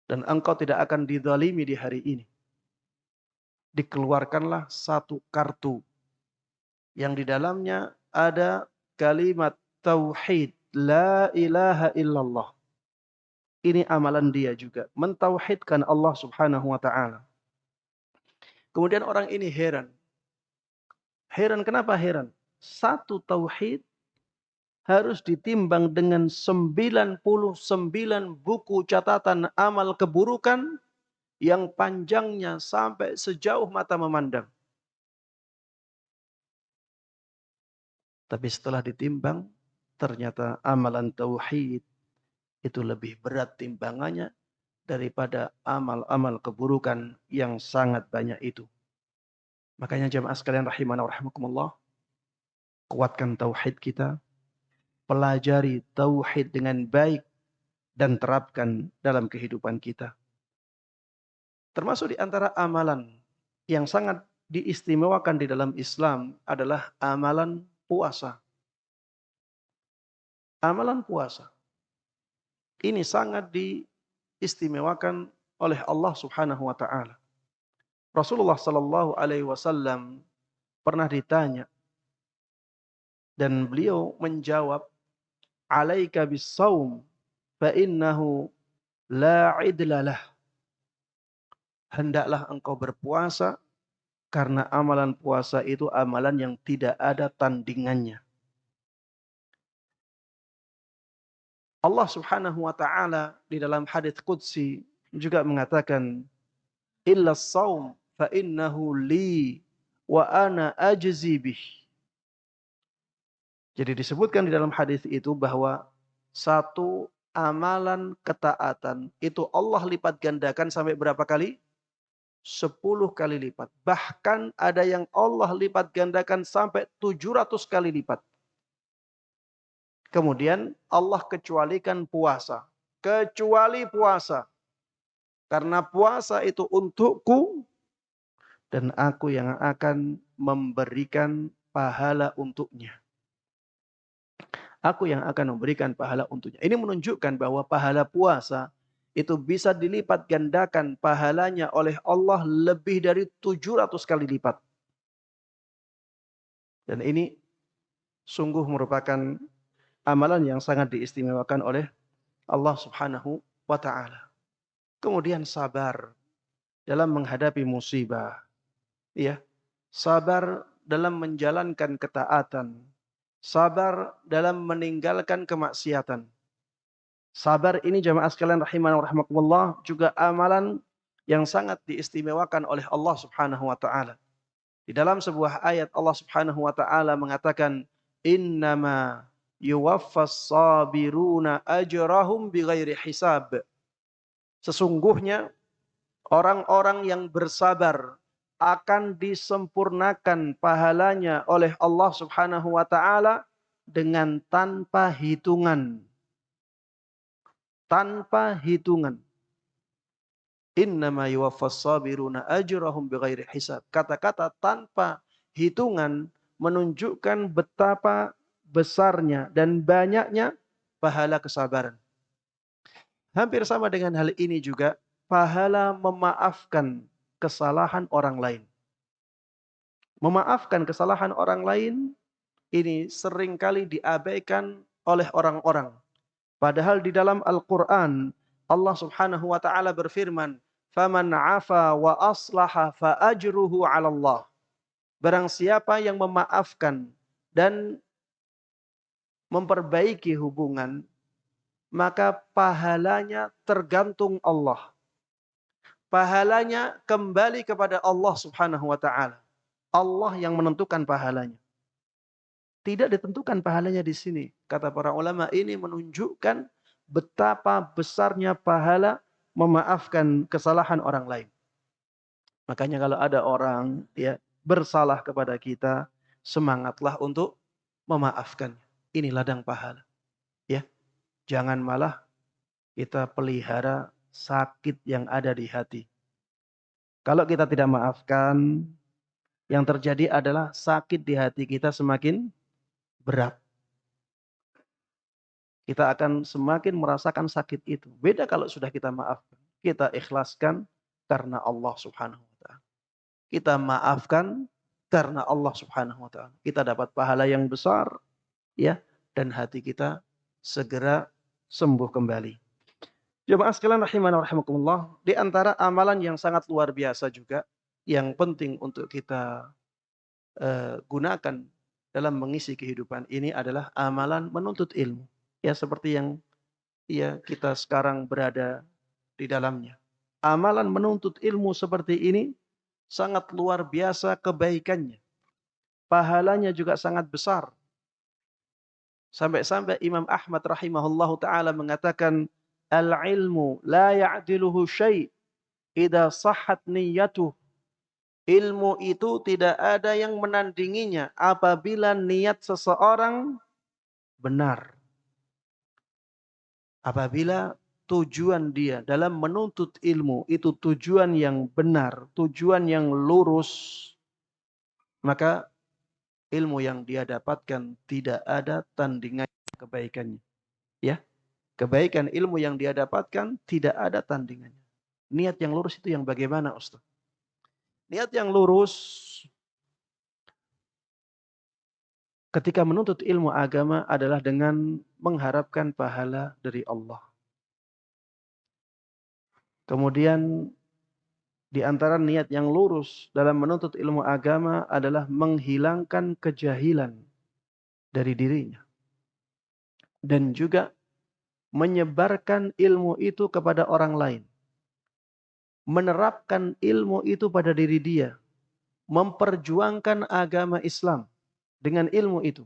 Dan engkau tidak akan dizalimi di hari ini. Dikeluarkanlah satu kartu yang di dalamnya ada kalimat tauhid, la ilaha illallah. Ini amalan dia juga, mentauhidkan Allah Subhanahu wa taala. Kemudian orang ini heran. Heran, kenapa heran? Satu tauhid harus ditimbang dengan 99 buku catatan amal keburukan yang panjangnya sampai sejauh mata memandang. Tapi setelah ditimbang, ternyata amalan tauhid itu lebih berat timbangannya daripada amal-amal keburukan yang sangat banyak itu. Makanya jemaah sekalian rahimana wa rahimakumullah, kuatkan tauhid kita, pelajari tauhid dengan baik dan terapkan dalam kehidupan kita. Termasuk di antara amalan yang sangat diistimewakan di dalam Islam adalah amalan puasa. Amalan puasa ini sangat diistimewakan oleh Allah Subhanahu wa taala. Rasulullah sallallahu alaihi wasallam pernah ditanya dan beliau menjawab, "Alaika bis-shaum fa innahu la 'idla lah." Hendaklah engkau berpuasa karena amalan puasa itu amalan yang tidak ada tandingannya. Allah Subhanahu wa taala di dalam hadits qudsi juga mengatakan, illa shaum fa innahu li wa ana ajzi bih. Jadi disebutkan di dalam hadis itu bahwa satu amalan ketaatan itu Allah lipat gandakan sampai berapa kali? 10 kali lipat. Bahkan ada yang Allah lipat gandakan sampai 700 kali lipat. Kemudian Allah kecualikan puasa. Kecuali puasa. Karena puasa itu untukku dan aku yang akan memberikan pahala untuknya. Aku yang akan memberikan pahala untuknya. Ini menunjukkan bahwa pahala puasa itu bisa dilipat gandakan pahalanya oleh Allah lebih dari 700 kali lipat. Dan ini sungguh merupakan amalan yang sangat diistimewakan oleh Allah Subhanahu wa taala. Kemudian sabar dalam menghadapi musibah. Ya. Sabar dalam menjalankan ketaatan. Sabar dalam meninggalkan kemaksiatan. Sabar ini jamaah sekalian rahimana wa rahmakumullah juga amalan yang sangat diistimewakan oleh Allah Subhanahu wa taala. Di dalam sebuah ayat Allah Subhanahu wa taala mengatakan, "Innama yuwaffas sabiruna ajrahum bighairi hisab." Sesungguhnya orang-orang yang bersabar akan disempurnakan pahalanya oleh Allah Subhanahu wa taala dengan tanpa hitungan. Tanpa hitungan. Innama yuwaffas sabiruna ajrahum bighairi hisab. Kata-kata tanpa hitungan menunjukkan betapa besarnya dan banyaknya pahala kesabaran. Hampir sama dengan hal ini juga pahala memaafkan kesalahan orang lain. Memaafkan kesalahan orang lain ini seringkali diabaikan oleh orang-orang. Padahal di dalam Al-Quran Allah Subhanahu wa taala berfirman, "Faman 'afa wa aslaha fa ajruhu 'ala Allah." Barang siapa yang memaafkan dan memperbaiki hubungan, maka pahalanya tergantung Allah. Pahalanya kembali kepada Allah Subhanahu wa taala. Allah yang menentukan pahalanya. Tidak ditentukan pahalanya di sini. Kata para ulama, ini menunjukkan betapa besarnya pahala memaafkan kesalahan orang lain. Makanya kalau ada orang ya bersalah kepada kita, semangatlah untuk memaafkan. Ini ladang pahala. Ya, jangan malah kita pelihara sakit yang ada di hati. Kalau kita tidak maafkan, yang terjadi adalah sakit di hati kita semakin berat. Kita akan semakin merasakan sakit itu. Beda kalau sudah kita maafkan. Kita ikhlaskan karena Allah Subhanahu wa taala. Kita maafkan karena Allah Subhanahu wa taala. Kita dapat pahala yang besar ya dan hati kita segera sembuh kembali. Jemaah sekalian rahimana wa rahimakumullah, di antara amalan yang sangat luar biasa juga yang penting untuk kita gunakan dalam mengisi kehidupan ini adalah amalan menuntut ilmu. Ya seperti yang ya kita sekarang berada di dalamnya. Amalan menuntut ilmu seperti ini sangat luar biasa kebaikannya. Pahalanya juga sangat besar. Sampai-sampai Imam Ahmad rahimahullahu taala mengatakan, "Al-ilmu la ya'diluhu syai' idza sahhat niyyatuh." Ilmu itu tidak ada yang menandinginya apabila niat seseorang benar. Apabila tujuan dia dalam menuntut ilmu itu tujuan yang benar, tujuan yang lurus, maka ilmu yang dia dapatkan tidak ada tandingan kebaikannya. Ya, kebaikan ilmu yang dia dapatkan tidak ada tandingannya. Niat yang lurus itu yang bagaimana, Ustaz? Niat yang lurus ketika menuntut ilmu agama adalah dengan mengharapkan pahala dari Allah. Kemudian di antara niat yang lurus dalam menuntut ilmu agama adalah menghilangkan kejahilan dari dirinya. Dan juga menyebarkan ilmu itu kepada orang lain, menerapkan ilmu itu pada diri dia, memperjuangkan agama Islam dengan ilmu itu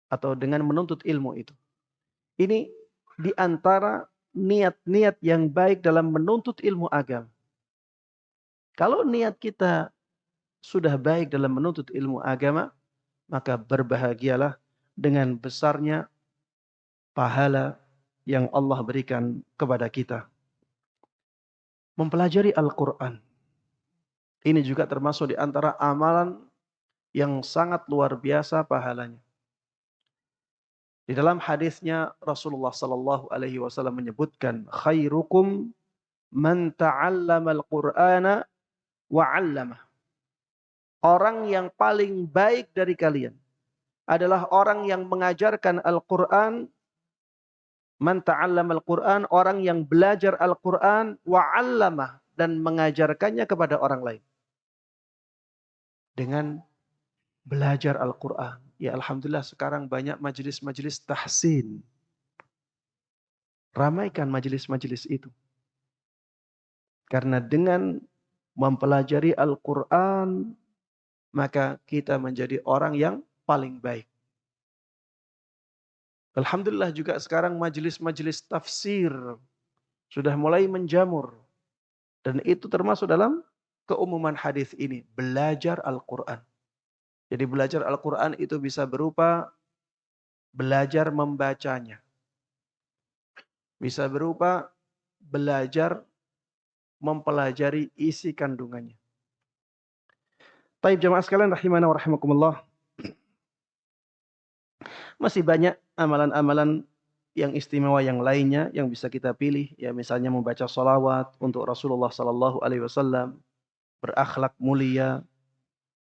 atau dengan menuntut ilmu itu. Ini di antara niat-niat yang baik dalam menuntut ilmu agama. Kalau niat kita sudah baik dalam menuntut ilmu agama, maka berbahagialah dengan besarnya pahala yang Allah berikan kepada kita. Mempelajari Al-Quran. Ini juga termasuk di antara amalan yang sangat luar biasa pahalanya. Di dalam hadisnya Rasulullah sallallahu alaihi wasallam menyebutkan, khairukum man ta'allama al-Qur'ana wa 'allamah. Orang yang paling baik dari kalian adalah orang yang mengajarkan Al-Qur'an, man ta'allama al-Qur'an, orang yang belajar Al-Qur'an wa 'allamah, dan mengajarkannya kepada orang lain. Dengan belajar Al-Quran. Ya alhamdulillah sekarang banyak majelis-majelis tahsin. Ramaikan majelis-majelis itu. Karena dengan mempelajari Al-Quran, maka kita menjadi orang yang paling baik. Alhamdulillah juga sekarang majelis-majelis tafsir sudah mulai menjamur. Dan itu termasuk dalam keumuman hadis ini. Belajar Al-Quran. Jadi belajar Al-Quran itu bisa berupa belajar membacanya. Bisa berupa belajar mempelajari isi kandungannya. Baik jamaah sekalian rahimana wa rahimakumullah. Masih banyak amalan-amalan yang istimewa yang lainnya yang bisa kita pilih. Ya misalnya membaca salawat untuk Rasulullah sallallahu alaihi wasallam, berakhlak mulia,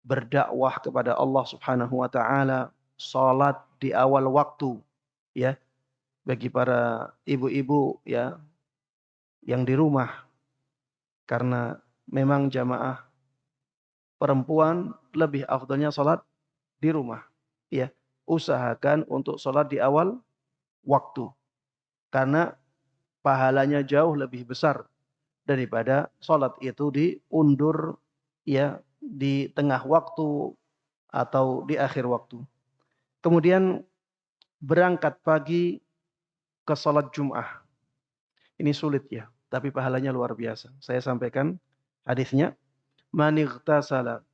berdakwah kepada Allah Subhanahu wa taala, salat di awal waktu, ya. Bagi para ibu-ibu ya yang di rumah, karena memang jamaah perempuan lebih afdalnya salat di rumah, ya. Usahakan untuk salat di awal waktu, karena pahalanya jauh lebih besar daripada salat itu diundur ya di tengah waktu atau di akhir waktu. Kemudian berangkat pagi ke salat Jum'ah. Ini sulit ya, tapi pahalanya luar biasa. Saya sampaikan hadisnya, man ightasala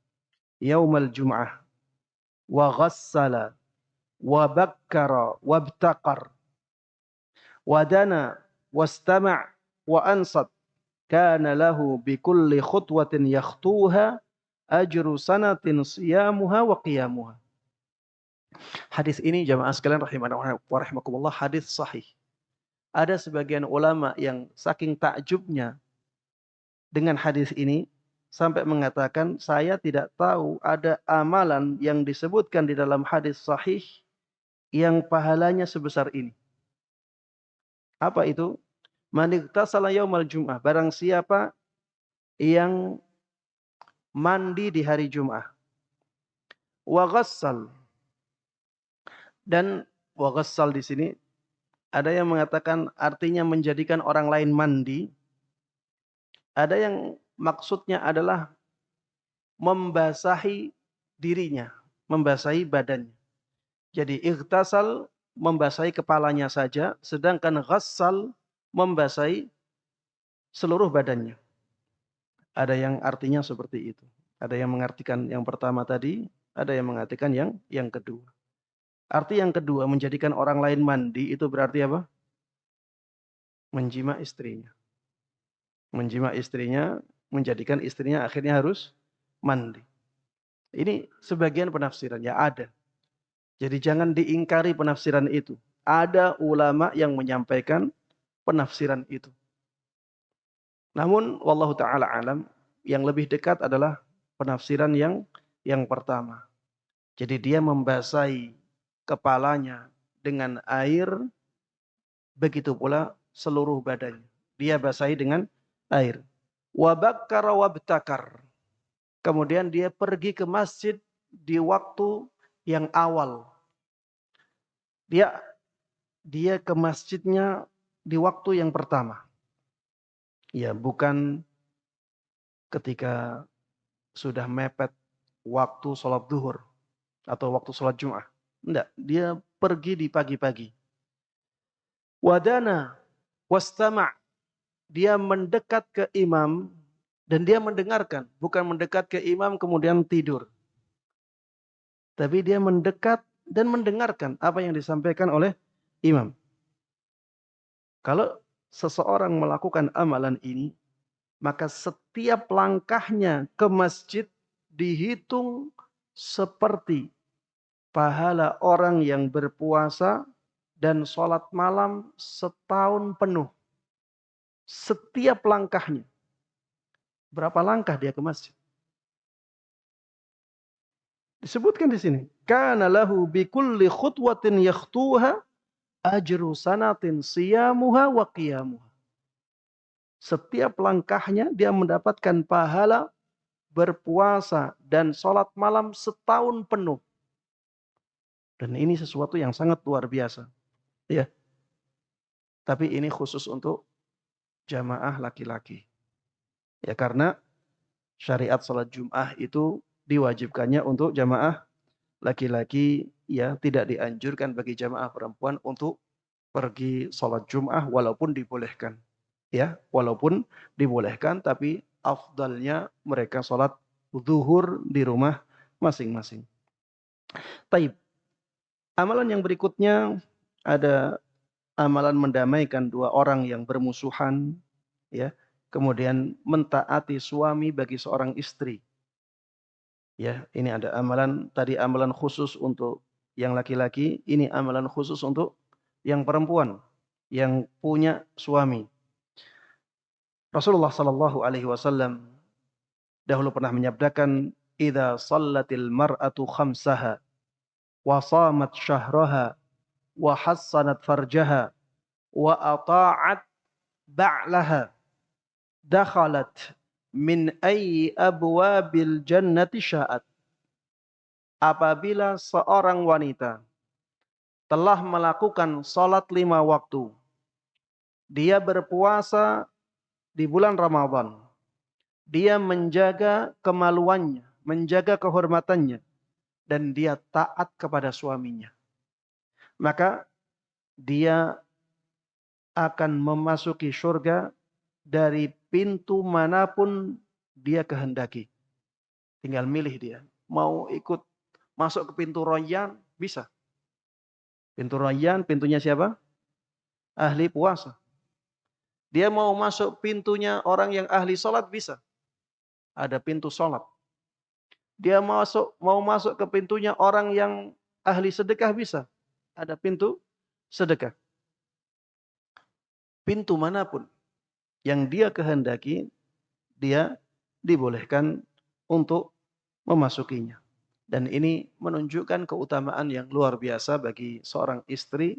yaumal jum'ah wa ghassala wa bakkara wabtaqar wa dana wastama' wa ansat kana lahu bikulli khutwatin yakhtuha ajru sanatin siyamuha wa qiyamuha. Hadis ini jamaah sekalian rahimana wa rahimakumullah, hadis sahih. Ada sebagian ulama yang saking takjubnya dengan hadis ini sampai mengatakan, saya tidak tahu ada amalan yang disebutkan di dalam hadis sahih yang pahalanya sebesar ini. Apa itu? Man ightasala yaumal jum'ah, barang siapa yang mandi di hari Jum'ah. Wa ghassal, dan wa ghassal di sini ada yang mengatakan artinya menjadikan orang lain mandi. Ada yang maksudnya adalah membasahi dirinya, membasahi badannya. Jadi ightasal membasahi kepalanya saja, sedangkan ghassal membasahi seluruh badannya. Ada yang artinya seperti itu. Ada yang mengartikan yang pertama tadi, ada yang mengartikan yang kedua. Arti yang kedua, menjadikan orang lain mandi, itu berarti apa? Menjima istrinya. Menjima istrinya, menjadikan istrinya akhirnya harus mandi. Ini sebagian penafsiran, ya ada. Jadi jangan diingkari penafsiran itu. Ada ulama yang menyampaikan penafsiran itu. Namun wallahu taala alam, yang lebih dekat adalah penafsiran yang pertama. Jadi dia membasahi kepalanya dengan air, begitu pula seluruh badannya. Dia basahi dengan air. Wa bakkara wabtakar. Kemudian dia pergi ke masjid di waktu yang awal. Dia dia ke masjidnya di waktu yang pertama. Ya, bukan ketika sudah mepet waktu sholat duhur atau waktu sholat Jum'ah. Enggak, dia pergi di pagi-pagi. Wadana wastama', dia mendekat ke imam dan dia mendengarkan, bukan mendekat ke imam kemudian tidur. Tapi dia mendekat dan mendengarkan apa yang disampaikan oleh imam. Kalau seseorang melakukan amalan ini, maka setiap langkahnya ke masjid dihitung seperti pahala orang yang berpuasa dan sholat malam setahun penuh. Setiap langkahnya. Berapa langkah dia ke masjid? Disebutkan di sini. Kana lahu bikulli khutwatin yakhtuha ajru sanatin siyamuha wa qiyamuha. Setiap langkahnya dia mendapatkan pahala berpuasa dan sholat malam setahun penuh. Dan ini sesuatu yang sangat luar biasa. Ya. Tapi ini khusus untuk jamaah laki-laki. Ya, karena syariat sholat Jum'ah itu diwajibkannya untuk jamaah laki-laki, ya, tidak dianjurkan bagi jamaah perempuan untuk pergi sholat Jum'ah walaupun dibolehkan. Ya, walaupun dibolehkan, tapi afdalnya mereka sholat zuhur di rumah masing-masing. Taib. Amalan yang berikutnya ada amalan mendamaikan dua orang yang bermusuhan, ya. Kemudian mentaati suami bagi seorang istri. Ya, ini ada amalan, tadi amalan khusus untuk yang laki-laki, ini amalan khusus untuk yang perempuan yang punya suami. Rasulullah sallallahu alaihi wasallam dahulu pernah menyabdakan, "Idza shallatil mar'atu khamsaha wa shamat syahraha wa hassanat farjaha wa ata'at ba'laha dakhalat min ayyi abwabil jannati sya'at." Apabila seorang wanita telah melakukan salat 5 waktu, dia berpuasa di bulan Ramadan, dia menjaga kemaluannya, menjaga kehormatannya, dan dia taat kepada suaminya, maka dia akan memasuki surga dari pintu manapun dia kehendaki. Tinggal milih dia. Mau ikut masuk ke pintu Rayyan, bisa. Pintu Rayyan, pintunya siapa? Ahli puasa. Dia mau masuk pintunya orang yang ahli sholat, bisa. Ada pintu sholat. Dia mau masuk ke pintunya orang yang ahli sedekah, bisa. Ada pintu sedekah. Pintu manapun yang dia kehendaki, dia dibolehkan untuk memasukinya. Dan ini menunjukkan keutamaan yang luar biasa bagi seorang istri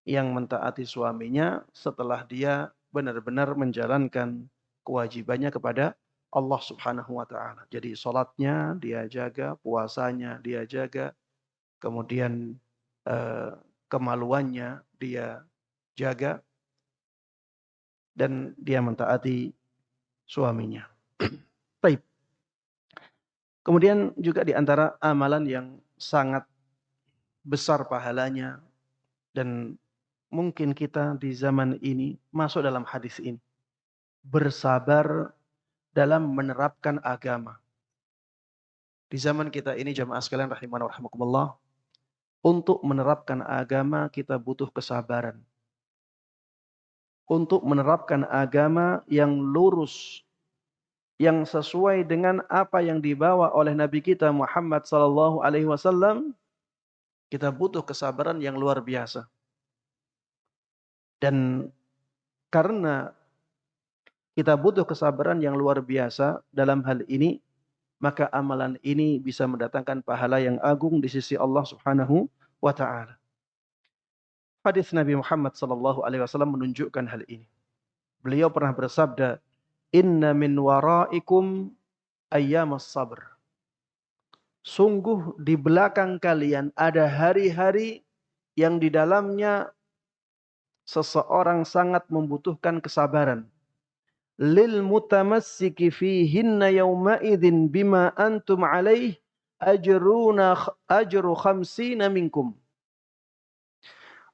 yang mentaati suaminya setelah dia benar-benar menjalankan kewajibannya kepada Allah Subhanahu wa taala. Jadi salatnya dia jaga, puasanya dia jaga, kemudian kemaluannya dia jaga, dan dia mentaati suaminya. Baik. Kemudian juga di antara amalan yang sangat besar pahalanya, dan mungkin kita di zaman ini masuk dalam hadis ini, bersabar dalam menerapkan agama. Di zaman kita ini jamaah sekalian rahimana wa rahimakumullah, untuk menerapkan agama kita butuh kesabaran. Untuk menerapkan agama yang lurus, yang sesuai dengan apa yang dibawa oleh Nabi kita Muhammad sallallahu alaihi wasallam, kita butuh kesabaran yang luar biasa. Dan karena kita butuh kesabaran yang luar biasa dalam hal ini, maka amalan ini bisa mendatangkan pahala yang agung di sisi Allah Subhanahu wa taala. Hadis Nabi Muhammad sallallahu alaihi wasallam menunjukkan hal ini. Beliau pernah bersabda, "Inna min waraikum ayyamas sabr." Sungguh di belakang kalian ada hari-hari yang di dalamnya seseorang sangat membutuhkan kesabaran. Lil mutamassiki fihinna yawma idzin bima antum alaih ajru khamsina minkum.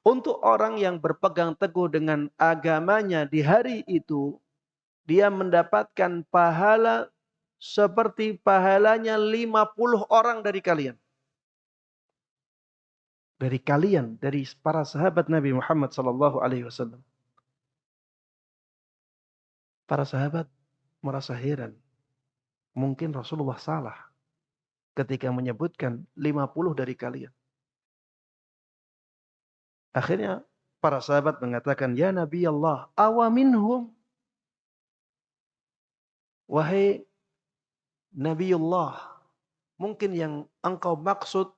Untuk orang yang berpegang teguh dengan agamanya di hari itu, dia mendapatkan pahala seperti pahalanya 50 orang dari kalian. Dari para sahabat Nabi Muhammad sallallahu alaihi wasallam. Para sahabat merasa heran. Mungkin Rasulullah salah ketika menyebutkan 50 dari kalian. Akhirnya para sahabat mengatakan, "Ya Nabi Allah, awa minhum?" Wahai Nabiullah, mungkin yang engkau maksud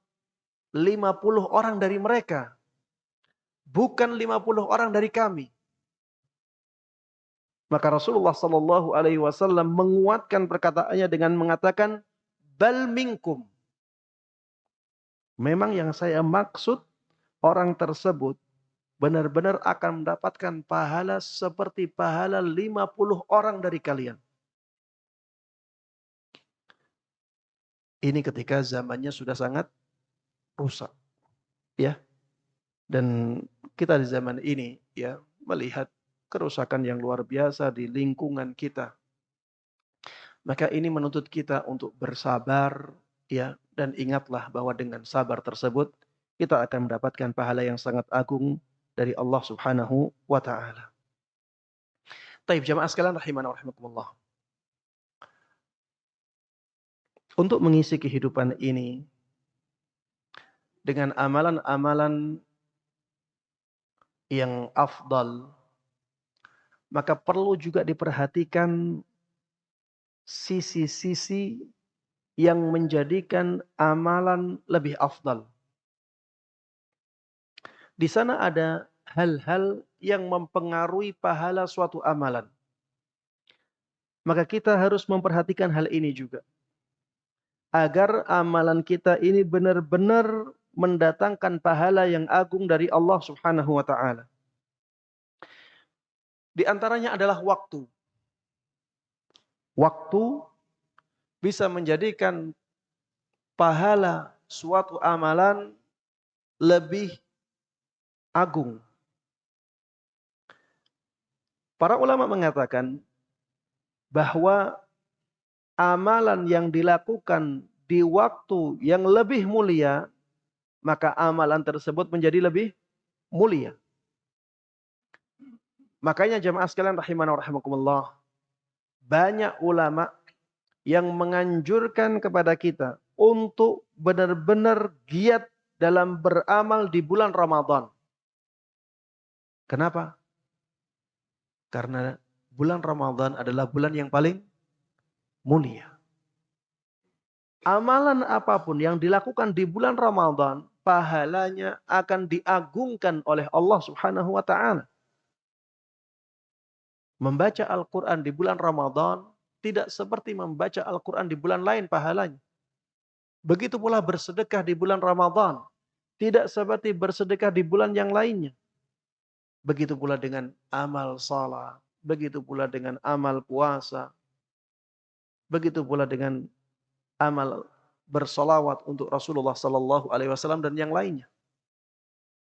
50 orang dari mereka, bukan 50 orang dari kami. Maka Rasulullah sallallahu alaihi wasallam menguatkan perkataannya dengan mengatakan, "Bal minkum." Memang yang saya maksud orang tersebut benar-benar akan mendapatkan pahala seperti pahala 50 orang dari kalian. Ini ketika zamannya sudah sangat rusak. Ya. Dan kita di zaman ini ya melihat kerusakan yang luar biasa di lingkungan kita. Maka ini menuntut kita untuk bersabar ya, dan ingatlah bahwa dengan sabar tersebut kita akan mendapatkan pahala yang sangat agung dari Allah Subhanahu wa taala. Taib jamaah sekalian rahimana wa rahimakumullah. Untuk mengisi kehidupan ini dengan amalan-amalan yang afdal, maka perlu juga diperhatikan sisi-sisi yang menjadikan amalan lebih afdal. Di sana ada hal-hal yang mempengaruhi pahala suatu amalan. Maka kita harus memperhatikan hal ini juga. Agar amalan kita ini benar-benar mendatangkan pahala yang agung dari Allah Subhanahu wa taala. Di antaranya adalah waktu. Waktu bisa menjadikan pahala suatu amalan lebih agung. Para ulama mengatakan bahwa amalan yang dilakukan di waktu yang lebih mulia, maka amalan tersebut menjadi lebih mulia. Makanya jemaah sekalian rahimana wa rahimakumullah, banyak ulama yang menganjurkan kepada kita untuk benar-benar giat dalam beramal di bulan Ramadan. Kenapa? Karena bulan Ramadan adalah bulan yang paling mulia. Amalan apapun yang dilakukan di bulan Ramadan, pahalanya akan diagungkan oleh Allah Subhanahu wa taala. Membaca Al-Quran di bulan Ramadan tidak seperti membaca Al-Quran di bulan lain pahalanya. Begitu pula bersedekah di bulan Ramadan tidak seperti bersedekah di bulan yang lainnya. Begitu pula dengan amal salat, begitu pula dengan amal puasa, begitu pula dengan amal bersolawat untuk Rasulullah sallallahu alaihi wasallam dan yang lainnya.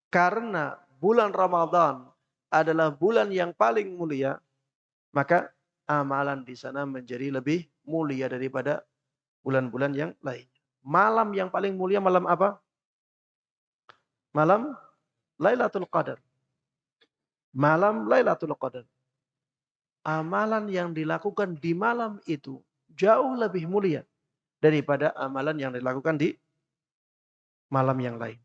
Karena bulan Ramadan adalah bulan yang paling mulia, maka amalan di sana menjadi lebih mulia daripada bulan-bulan yang lain. Malam yang paling mulia malam apa? Malam Lailatul Qadar. Malam Lailatul Qadar. Amalan yang dilakukan di malam itu jauh lebih mulia daripada amalan yang dilakukan di malam yang lain.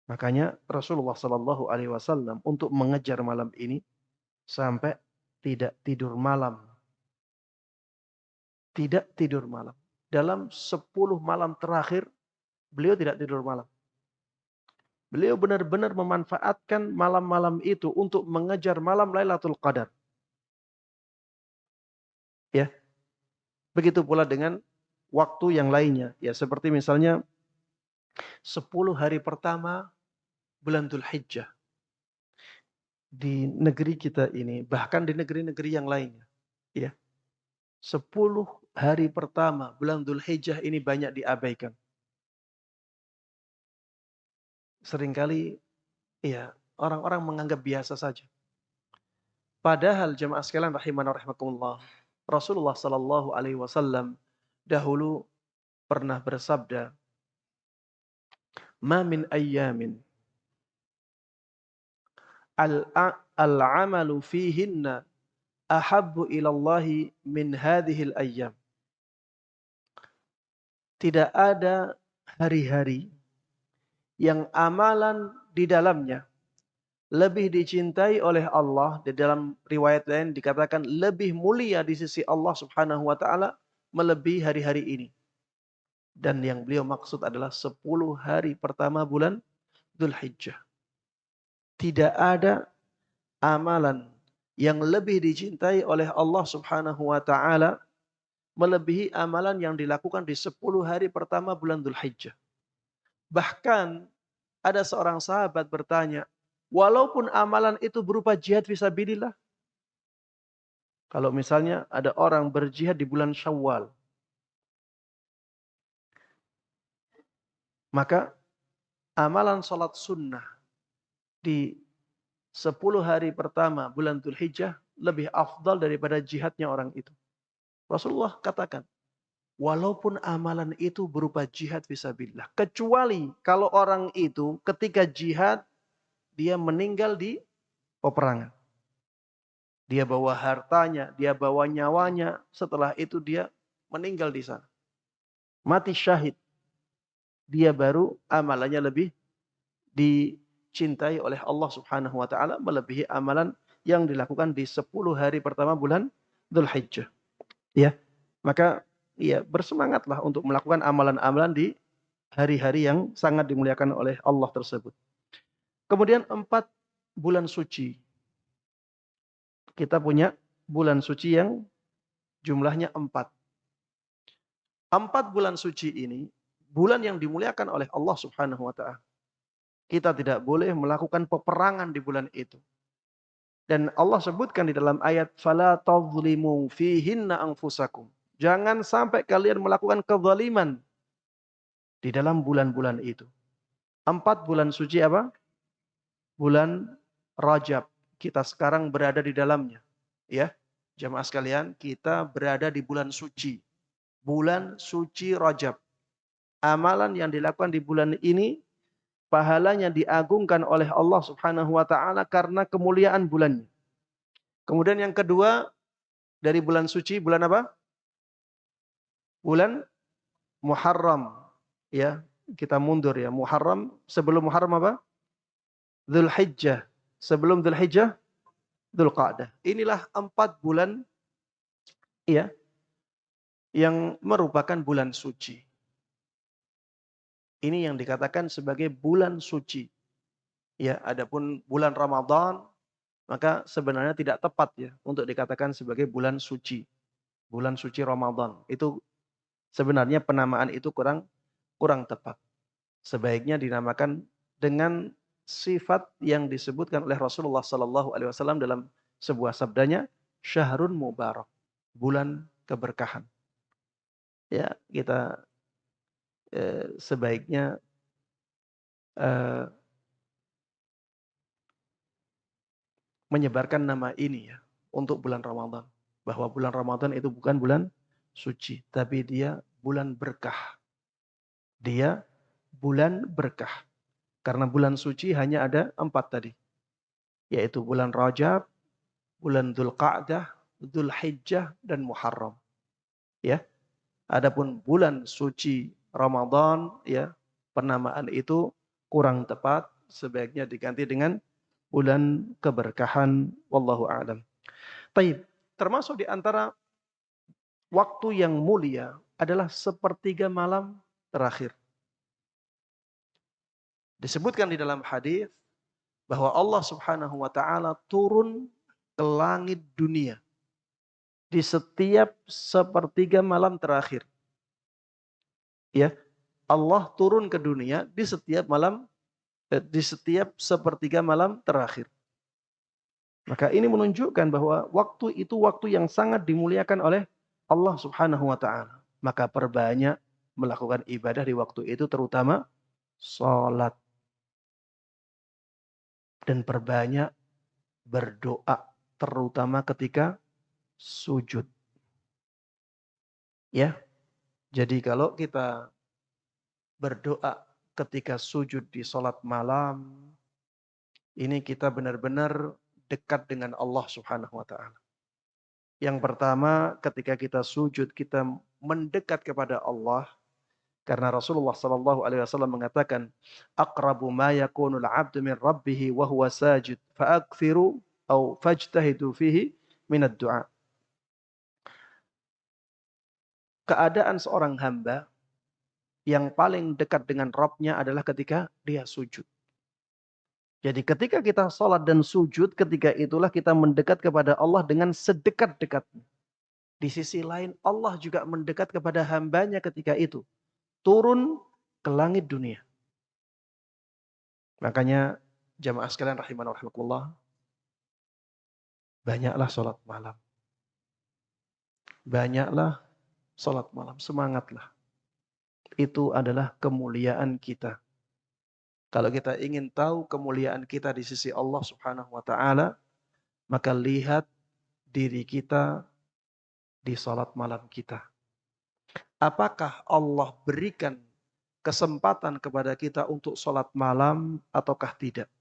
Makanya Rasulullah Sallallahu Alaihi Wasallam untuk mengejar malam ini sampai tidak tidur malam. Tidak tidur malam. Dalam 10 malam terakhir beliau tidak tidur malam. Beliau benar-benar memanfaatkan malam-malam itu untuk mengejar malam Lailatul Qadar. Ya. Begitu pula dengan waktu yang lainnya. Ya, seperti misalnya 10 hari pertama bulan Dzulhijjah. di negeri kita ini, bahkan di negeri-negeri yang lainnya, ya, 10 hari pertama bulan Dzulhijjah ini banyak diabaikan. Seringkali ya orang-orang menganggap biasa saja. Padahal jemaah sekalian rahimana rahimakumullah, Rasulullah sallallahu alaihi wasallam dahulu pernah bersabda, "Ma min ayyamin al-amalu fihinna ahabbu ilallahi min hadhil ayyam." Tidak ada hari-hari yang amalan di dalamnya lebih dicintai oleh Allah. Di dalam riwayat lain dikatakan lebih mulia di sisi Allah Subhanahu wa taala melebihi hari-hari ini. Dan yang beliau maksud adalah 10 hari pertama bulan Dzulhijjah. Tidak ada amalan yang lebih dicintai oleh Allah Subhanahu wa taala melebihi amalan yang dilakukan di 10 hari pertama bulan Dzulhijjah. Bahkan ada seorang sahabat bertanya, walaupun amalan itu berupa jihad fisabilillah. Kalau misalnya ada orang berjihad di bulan Syawal, maka amalan sholat sunnah di 10 hari pertama bulan Dzulhijjah lebih afdal daripada jihadnya orang itu. Rasulullah katakan, walaupun amalan itu berupa jihad fisabilillah, kecuali kalau orang itu ketika jihad dia meninggal di peperangan. Dia bawa hartanya, dia bawa nyawanya, setelah itu dia meninggal di sana. Mati syahid. Dia baru amalannya lebih dicintai oleh Allah Subhanahu wa taala melebihi amalan yang dilakukan di 10 hari pertama bulan Dzulhijjah. Ya. Maka ya bersemangatlah untuk melakukan amalan-amalan di hari-hari yang sangat dimuliakan oleh Allah tersebut. Kemudian 4 bulan suci. Kita punya bulan suci yang jumlahnya 4. 4 bulan suci ini, bulan yang dimuliakan oleh Allah Subhanahu wa taala. Kita tidak boleh melakukan peperangan di bulan itu. Dan Allah sebutkan di dalam ayat, "Fala tadhlimu fihinna anfusakum." Jangan sampai kalian melakukan kezaliman di dalam bulan-bulan itu. 4 bulan suci apa? Bulan Rajab. Kita sekarang berada di dalamnya. Ya, jemaah sekalian, kita berada di bulan suci. Bulan suci Rajab. Amalan yang dilakukan di bulan ini, pahalanya diagungkan oleh Allah Subhanahu wa taala karena kemuliaan bulannya. Kemudian yang kedua, dari bulan suci, bulan apa? Bulan Muharram. Ya, kita mundur ya. Muharram, sebelum Muharram apa? Dzulhijjah. Sebelum Dzulhijjah, Dzulqa'dah. Inilah 4 bulan ya yang merupakan bulan suci. Ini yang dikatakan sebagai bulan suci. Ya, adapun bulan Ramadan maka sebenarnya tidak tepat ya untuk dikatakan sebagai bulan suci. Bulan suci Ramadan. Itu sebenarnya penamaan itu kurang tepat. Sebaiknya dinamakan dengan sifat yang disebutkan oleh Rasulullah sallallahu alaihi wasallam dalam sebuah sabdanya, syahrun mubarak, bulan keberkahan. Ya, kita sebaiknya menyebarkan nama ini ya untuk bulan Ramadan. Bahwa bulan Ramadan itu bukan bulan suci, tapi dia bulan berkah. Dia bulan berkah. Karena bulan suci hanya ada 4 tadi. Yaitu bulan Rajab, bulan Dzulqa'dah, Dzulhijjah, dan Muharram. Ya. Adapun bulan suci Ramadan, ya, penamaan itu kurang tepat. Sebaiknya diganti dengan bulan keberkahan. Wallahu a'lam. Taib. Termasuk di antara waktu yang mulia adalah sepertiga malam terakhir. Disebutkan di dalam hadis bahwa Allah Subhanahu wa taala turun ke langit dunia di setiap sepertiga malam terakhir. Ya, Allah turun ke dunia di setiap sepertiga malam terakhir. Maka ini menunjukkan bahwa waktu itu waktu yang sangat dimuliakan oleh Allah Subhanahu wa taala. Maka perbanyak melakukan ibadah di waktu itu, terutama salat, dan perbanyak berdoa terutama ketika sujud. Ya. Jadi kalau kita berdoa ketika sujud di salat malam, ini kita benar-benar dekat dengan Allah Subhanahu wa taala. Yang pertama, ketika kita sujud, kita mendekat kepada Allah. Karena Rasulullah sallallahu alaihi wasallam mengatakan, "Aqrabu ma yakunul 'abdu min rabbih wa huwa sajid, fa'akthiru atau fajtahidu fihi min ad-du'a." Keadaan seorang hamba yang paling dekat dengan Rabb-nya adalah ketika dia sujud. Jadi ketika kita sholat dan sujud, ketika itulah kita mendekat kepada Allah dengan sedekat-dekatnya. Di sisi lain Allah juga mendekat kepada hambanya ketika itu. Turun ke langit dunia. Makanya jamaah sekalian rahimana wa rahimakumullah, banyaklah sholat malam. Banyaklah sholat malam. Semangatlah. Itu adalah kemuliaan kita. Kalau kita ingin tahu kemuliaan kita di sisi Allah Subhanahu wa taala, maka lihat diri kita di salat malam kita. Apakah Allah berikan kesempatan kepada kita untuk salat malam ataukah tidak?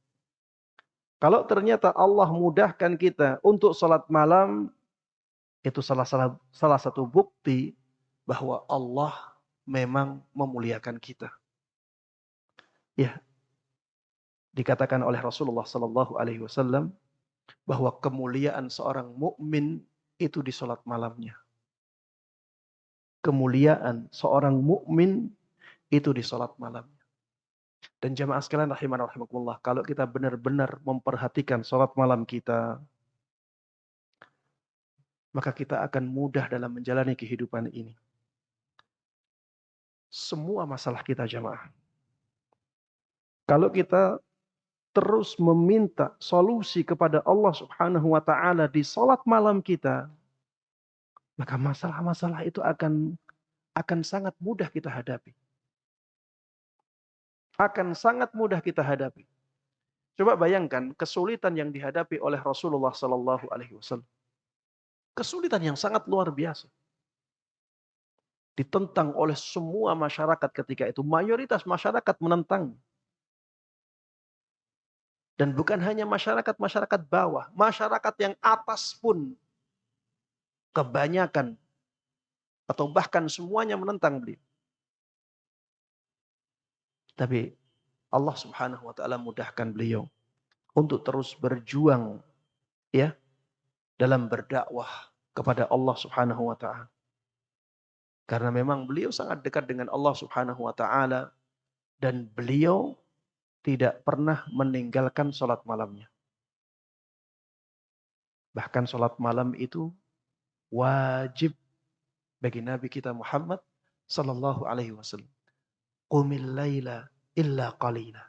Kalau ternyata Allah mudahkan kita untuk salat malam, itu salah satu bukti bahwa Allah memang memuliakan kita. Ya, dikatakan oleh Rasulullah sallallahu alaihi wasallam bahwa kemuliaan seorang mukmin itu di salat malamnya. Kemuliaan seorang mukmin itu di salat malamnya. Dan jamaah sekalian rahimana rahimakumullah, kalau kita benar-benar memperhatikan salat malam kita, maka kita akan mudah dalam menjalani kehidupan ini. Semua masalah kita jamaah. Kalau kita terus meminta solusi kepada Allah Subhanahu wa taala di salat malam kita, maka masalah-masalah itu akan sangat mudah kita hadapi. Akan sangat mudah kita hadapi. Coba bayangkan kesulitan yang dihadapi oleh Rasulullah sallallahu alaihi wasallam. Kesulitan yang sangat luar biasa. Ditentang oleh semua masyarakat ketika itu. Mayoritas masyarakat menentang. Dan bukan hanya masyarakat bawah. Masyarakat yang atas pun kebanyakan atau bahkan semuanya menentang beliau. Tapi Allah Subhanahu wa taala mudahkan beliau untuk terus berjuang ya dalam berdakwah kepada Allah Subhanahu wa taala. Karena memang beliau sangat dekat dengan Allah Subhanahu wa taala dan beliau tidak pernah meninggalkan salat malamnya. Bahkan salat malam itu wajib bagi Nabi kita Muhammad sallallahu alaihi wasallam. Qumil laila illa qalila.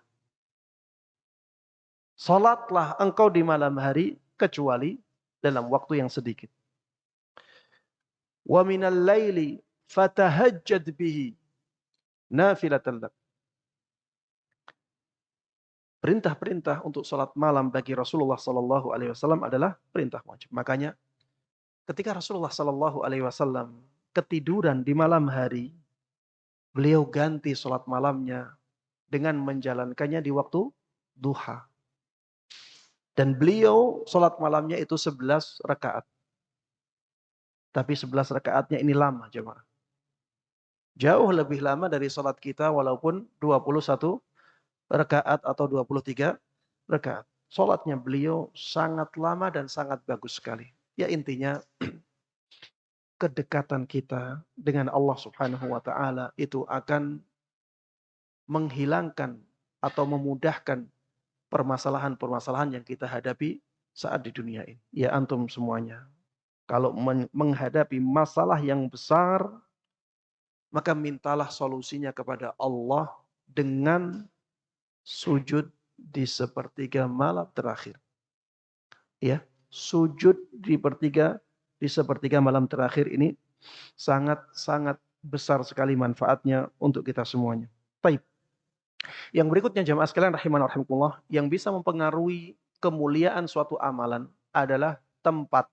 Salatlah engkau di malam hari kecuali dalam waktu yang sedikit. Wa minal laili fatahajjad bihi nafilatan lak. Perintah-perintah untuk salat malam bagi Rasulullah sallallahu alaihi wasallam adalah perintah wajib. Makanya ketika Rasulullah sallallahu alaihi wasallam ketiduran di malam hari, beliau ganti salat malamnya dengan menjalankannya di waktu duha. Dan beliau salat malamnya itu 11 rakaat. Tapi 11 rakaatnya ini lama jemaah. Jauh lebih lama dari salat kita walaupun 21 rakaat atau 23 rakaat. Salatnya beliau sangat lama dan sangat bagus sekali. Ya intinya kedekatan kita dengan Allah Subhanahu wa taala itu akan menghilangkan atau memudahkan permasalahan-permasalahan yang kita hadapi saat di dunia ini. Ya antum semuanya. Kalau menghadapi masalah yang besar, maka mintalah solusinya kepada Allah dengan sujud di sepertiga malam terakhir. Ya, sujud di sepertiga malam terakhir ini sangat-sangat besar sekali manfaatnya untuk kita semuanya. Baik. Yang berikutnya jamaah sekalian rahimana rahimakumullah, yang bisa mempengaruhi kemuliaan suatu amalan adalah tempat.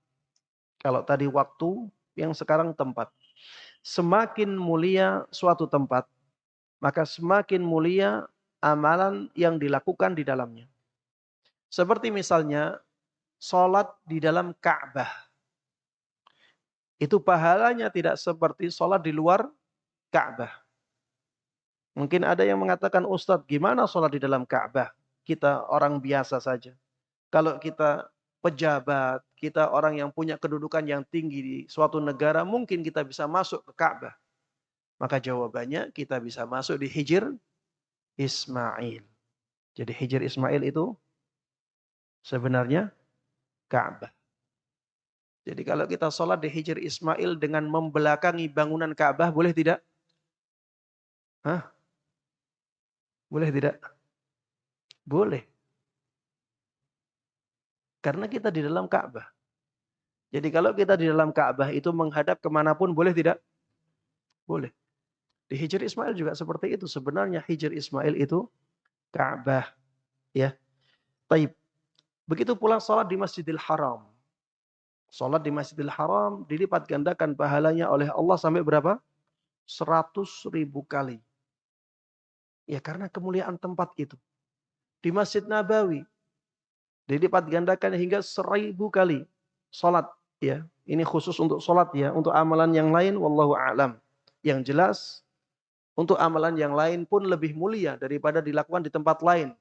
Kalau tadi waktu, yang sekarang tempat. Semakin mulia suatu tempat, maka semakin mulia amalan yang dilakukan di dalamnya. Seperti misalnya sholat di dalam Ka'bah. Itu pahalanya tidak seperti sholat di luar Ka'bah. Mungkin ada yang mengatakan, Ustadz, gimana sholat di dalam Ka'bah? Kita orang biasa saja. Kalau kita pejabat, kita orang yang punya kedudukan yang tinggi di suatu negara, mungkin kita bisa masuk ke Ka'bah. Maka jawabannya, kita bisa masuk di Hijr Ismail. Jadi Hijr Ismail itu sebenarnya Ka'bah. Jadi kalau kita sholat di Hijr Ismail dengan membelakangi bangunan Ka'bah, boleh tidak? Hah? Boleh tidak? Boleh. Karena kita di dalam Ka'bah. Jadi kalau kita di dalam Ka'bah itu menghadap kemanapun, boleh tidak? Boleh. Di Hijr Ismail juga seperti itu. Sebenarnya Hijr Ismail itu Ka'bah. Ya. Taib. Begitu pula sholat di Masjidil Haram. Sholat di Masjidil Haram dilipat gandakan pahalanya oleh Allah sampai berapa? 100.000 kali. Ya karena kemuliaan tempat itu. Di Masjid Nabawi dilipat gandakan hingga 1.000 kali sholat. Ya, ini khusus untuk sholat ya. Untuk amalan yang lain, wallahu a'lam. Yang jelas, untuk amalan yang lain pun lebih mulia daripada dilakukan di tempat lain.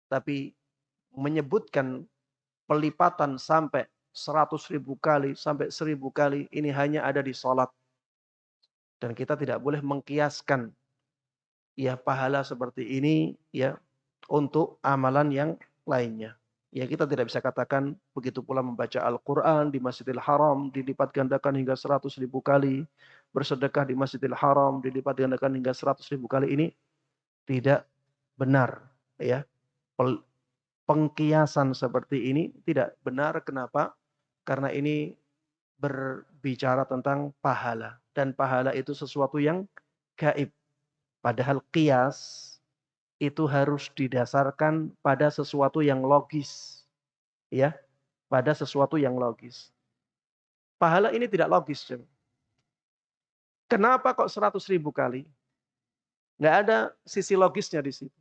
Tapi menyebutkan pelipatan sampai 100.000 kali, sampai 1.000 kali, ini hanya ada di sholat. Dan kita tidak boleh mengkiaskan ya pahala seperti ini ya untuk amalan yang lainnya. Ya kita tidak bisa katakan begitu pula membaca Al-Quran di Masjidil Haram dilipat gandakan hingga 100.000 kali. Bersedekah di Masjidil Haram dilipat gandakan hingga 100.000 kali. Ini tidak benar. Ya, pengkiasan seperti ini tidak benar. Kenapa? Karena ini berbicara tentang pahala. Dan pahala itu sesuatu yang gaib. Padahal qiyas itu harus didasarkan pada sesuatu yang logis. Ya, pada sesuatu yang logis. Pahala ini tidak logis. Kenapa kok 100.000 kali? Nggak ada sisi logisnya di situ.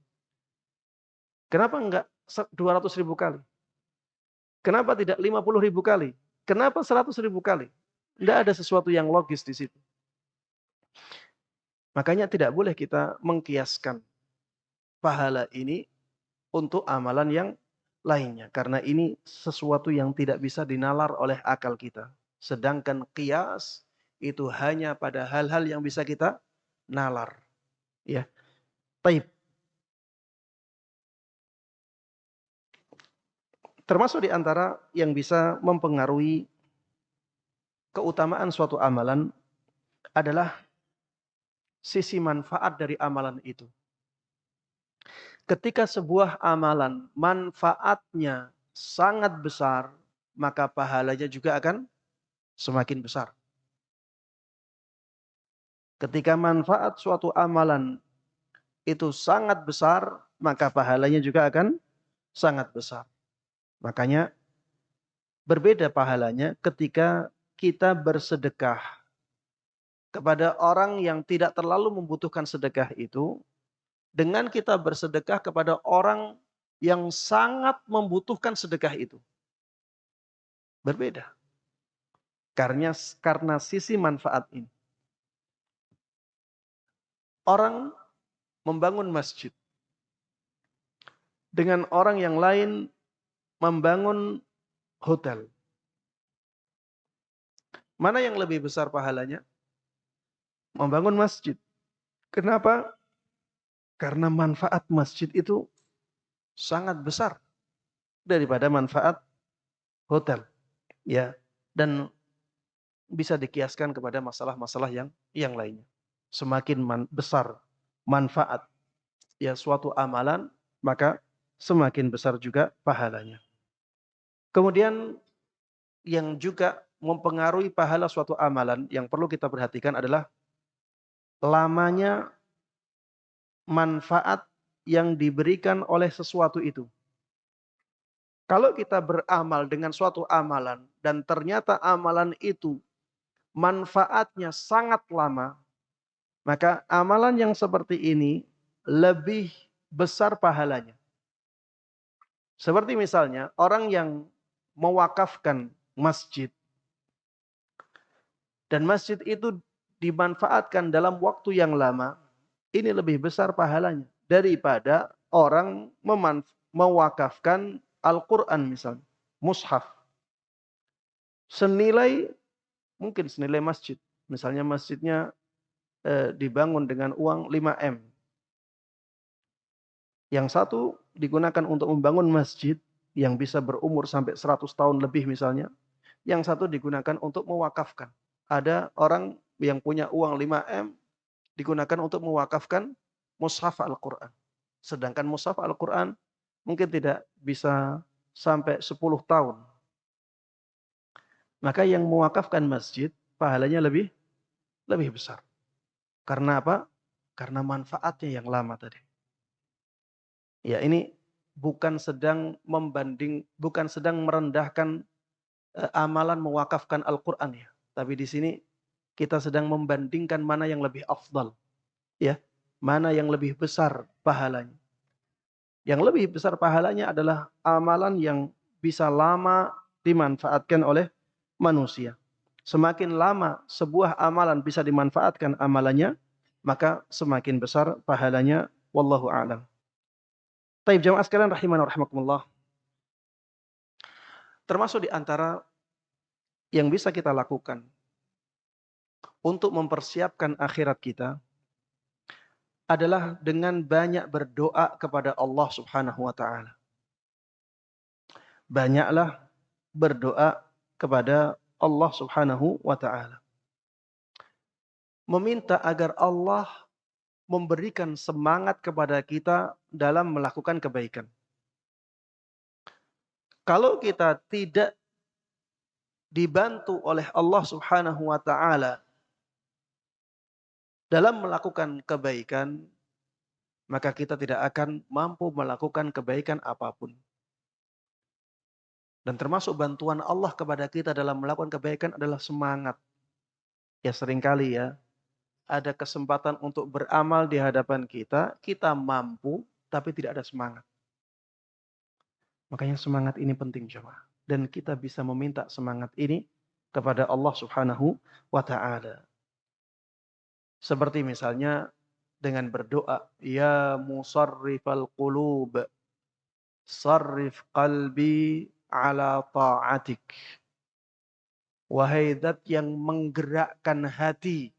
Kenapa enggak 200.000 kali? Kenapa tidak 50.000 kali? Kenapa 100.000 kali? Nggak ada sesuatu yang logis di situ. Makanya tidak boleh kita mengkiaskan pahala ini untuk amalan yang lainnya. Karena ini sesuatu yang tidak bisa dinalar oleh akal kita. Sedangkan qiyas itu hanya pada hal-hal yang bisa kita nalar. Ya. Taib. Termasuk di antara yang bisa mempengaruhi keutamaan suatu amalan adalah sisi manfaat dari amalan itu. Ketika sebuah amalan manfaatnya sangat besar, maka pahalanya juga akan semakin besar. Ketika manfaat suatu amalan itu sangat besar, maka pahalanya juga akan sangat besar. Makanya berbeda pahalanya ketika kita bersedekah kepada orang yang tidak terlalu membutuhkan sedekah itu, dengan kita bersedekah kepada orang yang sangat membutuhkan sedekah itu. Berbeda. Karena sisi manfaat ini. Orang membangun masjid. Dengan orang yang lain membangun hotel. Mana yang lebih besar pahalanya? Membangun masjid. Kenapa? Karena manfaat masjid itu sangat besar daripada manfaat hotel. Ya, dan bisa dikiaskan kepada masalah-masalah yang lainnya. Semakin besar manfaat ya suatu amalan, maka semakin besar juga pahalanya. Kemudian yang juga mempengaruhi pahala suatu amalan yang perlu kita perhatikan adalah lamanya manfaat yang diberikan oleh sesuatu itu. Kalau kita beramal dengan suatu amalan dan ternyata amalan itu manfaatnya sangat lama, maka amalan yang seperti ini lebih besar pahalanya. Seperti misalnya orang yang mewakafkan masjid dan masjid itu dimanfaatkan dalam waktu yang lama, ini lebih besar pahalanya daripada orang mewakafkan Al-Quran misalnya, mushaf. Mungkin senilai masjid. Misalnya masjidnya dibangun dengan uang 5M. Yang satu digunakan untuk membangun masjid yang bisa berumur sampai 100 tahun lebih misalnya. Yang satu digunakan untuk mewakafkan. Ada orang yang punya uang 5M digunakan untuk mewakafkan mushaf Al-Quran. Sedangkan mushaf Al-Quran mungkin tidak bisa sampai 10 tahun. Maka yang mewakafkan masjid pahalanya lebih besar. Karena apa? Karena manfaatnya yang lama tadi. Ya, ini bukan sedang merendahkan amalan mewakafkan Al-Quran ya. Tapi di sini kita sedang membandingkan mana yang lebih afdal. Ya, mana yang lebih besar pahalanya. Yang lebih besar pahalanya adalah amalan yang bisa lama dimanfaatkan oleh manusia. Semakin lama sebuah amalan bisa dimanfaatkan amalannya, maka semakin besar pahalanya. Wallahu a'lam. Taib jamaah sekalian rahimana rahimakumullah. Termasuk di antara yang bisa kita lakukan untuk mempersiapkan akhirat kita adalah dengan banyak berdoa kepada Allah Subhanahu wa taala. Banyaklah berdoa kepada Allah Subhanahu wa taala. Meminta agar Allah memberikan semangat kepada kita dalam melakukan kebaikan. Kalau kita tidak dibantu oleh Allah Subhanahu wa taala dalam melakukan kebaikan, maka kita tidak akan mampu melakukan kebaikan apapun. Dan termasuk bantuan Allah kepada kita dalam melakukan kebaikan adalah semangat. Ya seringkali ya, ada kesempatan untuk beramal di hadapan kita, kita mampu, tapi tidak ada semangat. Makanya semangat ini penting jemaah. Dan kita bisa meminta semangat ini kepada Allah Subhanahu wa ta'ala. Seperti misalnya dengan berdoa, Ya musarrifal qulub, sarrif qalbi ala ta'atik. Wahai zat yang menggerakkan hati,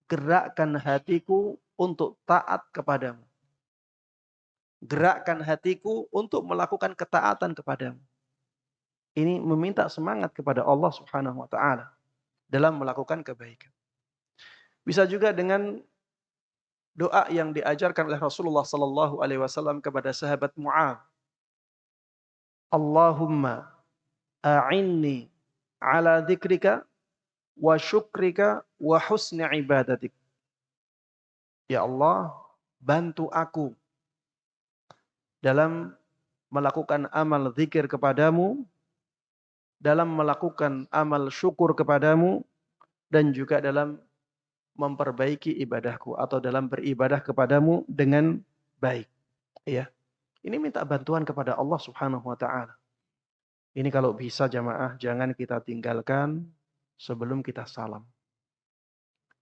gerakkan hatiku untuk taat kepadamu. Gerakkan hatiku untuk melakukan ketaatan kepadamu. Ini meminta semangat kepada Allah Subhanahu wa taala dalam melakukan kebaikan. Bisa juga dengan doa yang diajarkan oleh Rasulullah sallallahu alaihi wasallam kepada sahabat Mu'adz. Allahumma a'inni ala dzikrika wa syukrika wa husni ibadatik. Ya Allah, bantu aku dalam melakukan amal zikir kepadamu, dalam melakukan amal syukur kepadamu, dan juga dalam memperbaiki ibadahku atau dalam beribadah kepadamu dengan baik. Ya. Ini minta bantuan kepada Allah Subhanahu wa taala. Ini kalau bisa jamaah jangan kita tinggalkan sebelum kita salam.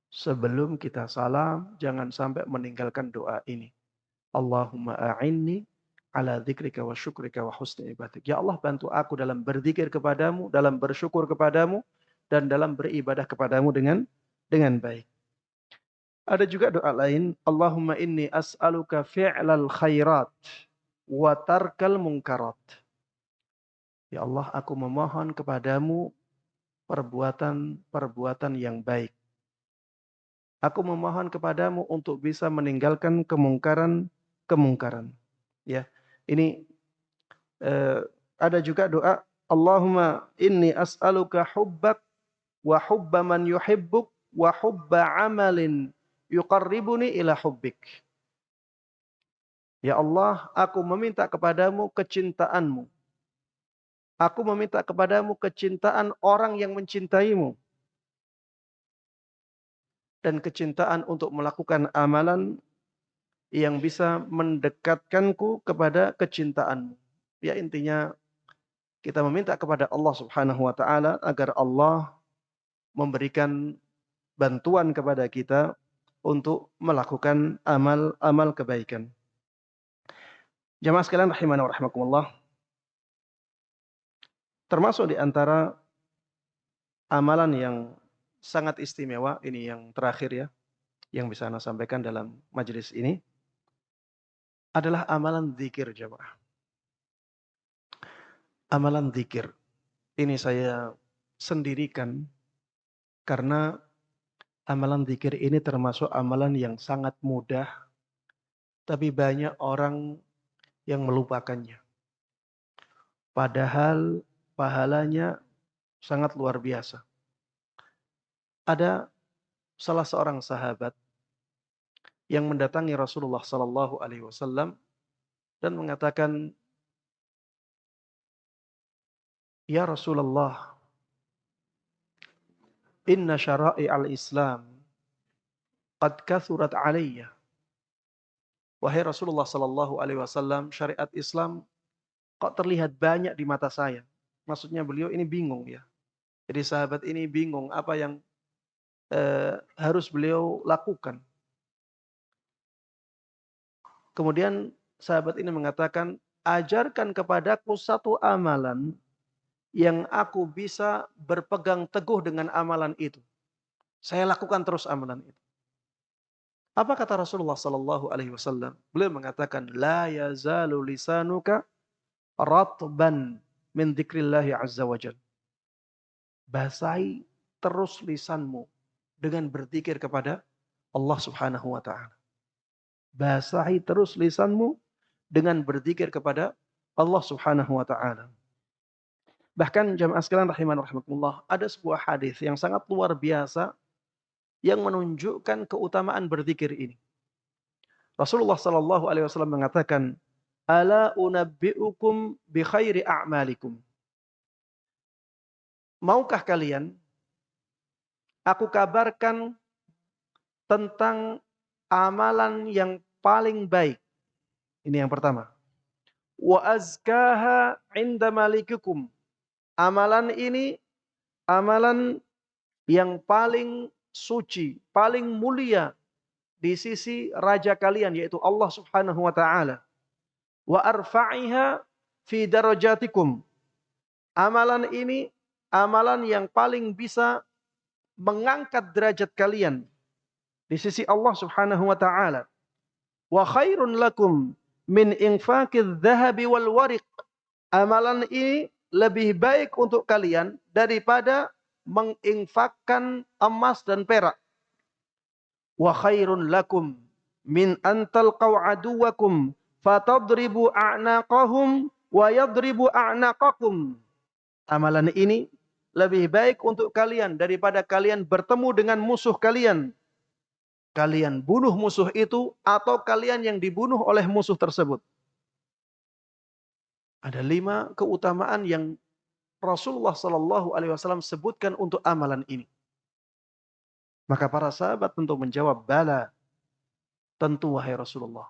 Sebelum kita salam jangan sampai meninggalkan doa ini. Allahumma a'inni ala dzikrika wa syukrika wa husni ibadatik. Ya Allah, bantu aku dalam berzikir kepadamu, dalam bersyukur kepadamu, dan dalam beribadah kepadamu dengan baik. Ada juga doa lain, Allahumma inni as'aluka fi'lal khairat wa tarkal munkarat. Ya Allah, aku memohon kepadamu perbuatan yang baik. Aku memohon kepadamu untuk bisa meninggalkan kemungkaran. Ya, ini ada juga doa Allahumma inni as'aluka hubbak wa hubba man yuhibbuk wa hubba amalin yuqarribuni ila hubbik. Ya Allah, aku meminta kepadamu kecintaanmu. Aku meminta kepadamu kecintaan orang yang mencintaimu. Dan kecintaan untuk melakukan amalan yang bisa mendekatkanku kepada kecintaanmu. Ya, intinya kita meminta kepada Allah Subhanahu wa taala agar Allah memberikan bantuan kepada kita untuk melakukan amal-amal kebaikan. Jamaah sekalian rahimana wa rahimakumullah, termasuk di antara amalan yang sangat istimewa, ini yang terakhir ya, yang bisa Anda sampaikan dalam majelis ini, adalah amalan zikir jamaah. Amalan zikir. Ini saya sendirikan karena amalan zikir ini termasuk amalan yang sangat mudah, tapi banyak orang yang melupakannya. Padahal pahalanya sangat luar biasa. Ada salah seorang sahabat yang mendatangi Rasulullah sallallahu alaihi wasallam dan mengatakan, "Ya Rasulullah, inna syara'i al-Islam qad kathurat alayya." Wahai Rasulullah sallallahu alaihi wasallam, syariat Islam kok terlihat banyak di mata saya. Maksudnya beliau ini bingung ya. Jadi sahabat ini bingung apa yang harus beliau lakukan. Kemudian sahabat ini mengatakan, ajarkan kepadaku satu amalan yang aku bisa berpegang teguh dengan amalan itu. Saya lakukan terus amalan itu. Apa kata Rasulullah sallallahu alaihi wasallam? Beliau mengatakan, la yazalu lisanuka ratban min dzikrillahi azza wajalla. Basahi terus lisanmu dengan berzikir kepada Allah Subhanahu wa taala. Basahi terus lisanmu dengan berzikir kepada Allah Subhanahu wa taala. Bahkan jamaah sekalian rahiman rahimakumullah, ada sebuah hadis yang sangat luar biasa yang menunjukkan keutamaan berzikir ini. Rasulullah sallallahu alaihi wasallam mengatakan, "Ala unabbiukum bi khairi a'malikum." Maukah kalian aku kabarkan tentang amalan yang paling baik? Ini yang pertama. Wa azkaha 'inda malikikum. Amalan ini amalan yang paling suci, paling mulia di sisi raja kalian yaitu Allah Subhanahu wa taala. Wa arfa'iha fi darajatikum. Amalan ini amalan yang paling bisa mengangkat derajat kalian di sisi Allah Subhanahu wa taala. Wa khairun lakum min infaqidz dzahabi wal wariq. Amalan ini lebih baik untuk kalian daripada menginfakkan emas dan perak. Wa khairun lakum min an talqaw aduwakum fatadribu a'naqahum wa yadribu a'naqakum. Amalan ini lebih baik untuk kalian daripada kalian bertemu dengan musuh kalian. Kalian bunuh musuh itu atau kalian yang dibunuh oleh musuh tersebut. Ada 5 keutamaan yang Rasulullah sallallahu alaihi wasallam sebutkan untuk amalan ini. Maka para sahabat tentu menjawab, "Bala." Tentu wahai Rasulullah.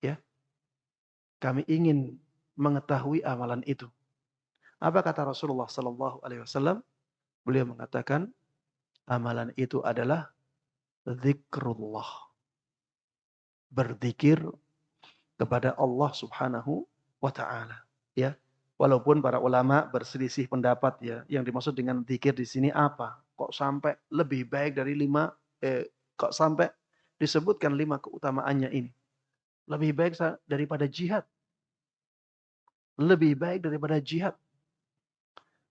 Ya. Kami ingin mengetahui amalan itu. Apa kata Rasulullah sallallahu alaihi wasallam? Beliau mengatakan, amalan itu adalah zikrullah. Berzikir kepada Allah Subhanahu wa taala, ya. Walaupun para ulama berselisih pendapat ya, yang dimaksud dengan zikir di sini apa? Kok sampai lebih baik dari 5 kok sampai disebutkan 5 keutamaannya ini? Lebih baik daripada jihad. Lebih baik daripada jihad.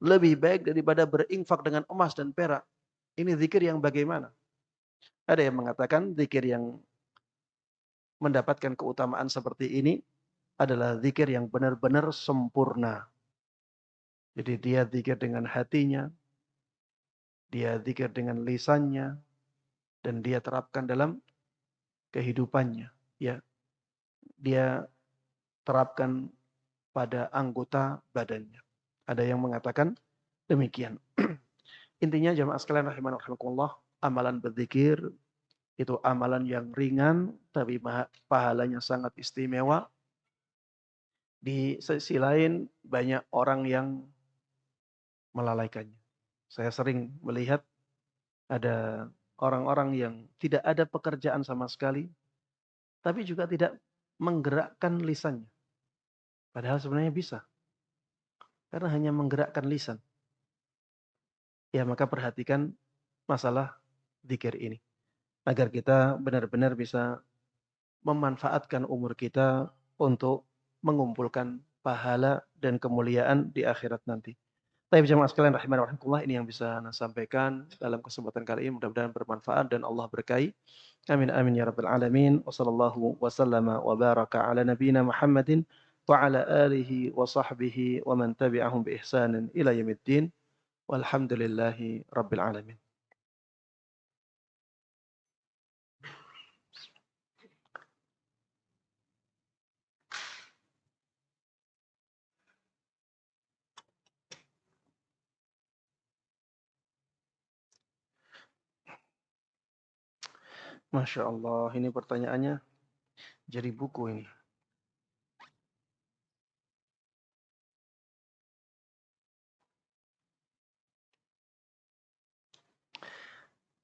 Lebih baik daripada berinfak dengan emas dan perak. Ini zikir yang bagaimana? Ada yang mengatakan zikir yang mendapatkan keutamaan seperti ini adalah zikir yang benar-benar sempurna. Jadi dia zikir dengan hatinya, dia zikir dengan lisannya, dan dia terapkan dalam kehidupannya. Ya, dia terapkan pada anggota badannya. Ada yang mengatakan demikian. Intinya jamaah sekalian rahimanallah, amalan berzikir itu amalan yang ringan tapi pahalanya sangat istimewa. Di sisi lain banyak orang yang melalaikannya. Saya sering melihat ada orang-orang yang tidak ada pekerjaan sama sekali, tapi juga tidak menggerakkan lisannya. Padahal sebenarnya bisa, karena hanya menggerakkan lisan. Ya, maka perhatikan masalah zikir ini, agar kita benar-benar bisa memanfaatkan umur kita untuk mengumpulkan pahala dan kemuliaan di akhirat nanti. Tapi jemaah sekalian rahimani wa rahimakumullah, ini yang bisa saya sampaikan dalam kesempatan kali ini, mudah-mudahan bermanfaat dan Allah berkahi. Amin amin ya rabbal alamin. Wa sallallahu wa sallama wa baraka ala nabiyyina Muhammadin wa ala alihi wa sahbihi wa man tabi'ahum bi ihsanin ila yaumiddin. Walhamdulillahi rabbil alamin. Masya Allah, ini pertanyaannya jadi buku ini.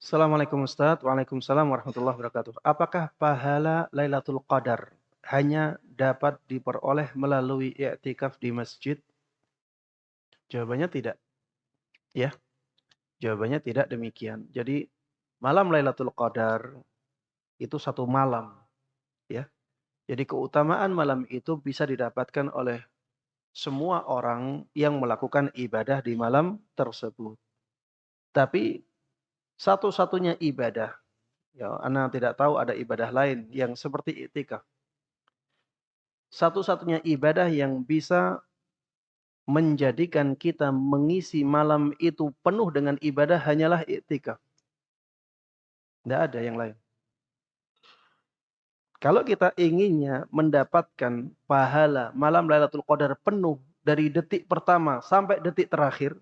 Assalamualaikum Ustaz. Waalaikumsalam warahmatullahi wabarakatuh. Apakah pahala Lailatul Qadar hanya dapat diperoleh melalui i'tikaf di masjid? Jawabannya tidak. Ya, jawabannya tidak demikian. Jadi malam Lailatul Qadar itu satu malam. Ya, jadi keutamaan malam itu bisa didapatkan oleh semua orang yang melakukan ibadah di malam tersebut. Tapi satu-satunya ibadah, ya, Anda tidak tahu ada ibadah lain yang seperti i'tikaf. Satu-satunya ibadah yang bisa menjadikan kita mengisi malam itu penuh dengan ibadah hanyalah i'tikaf. Tidak ada yang lain. Kalau kita inginnya mendapatkan pahala malam Lailatul Qadar penuh dari detik pertama sampai detik terakhir,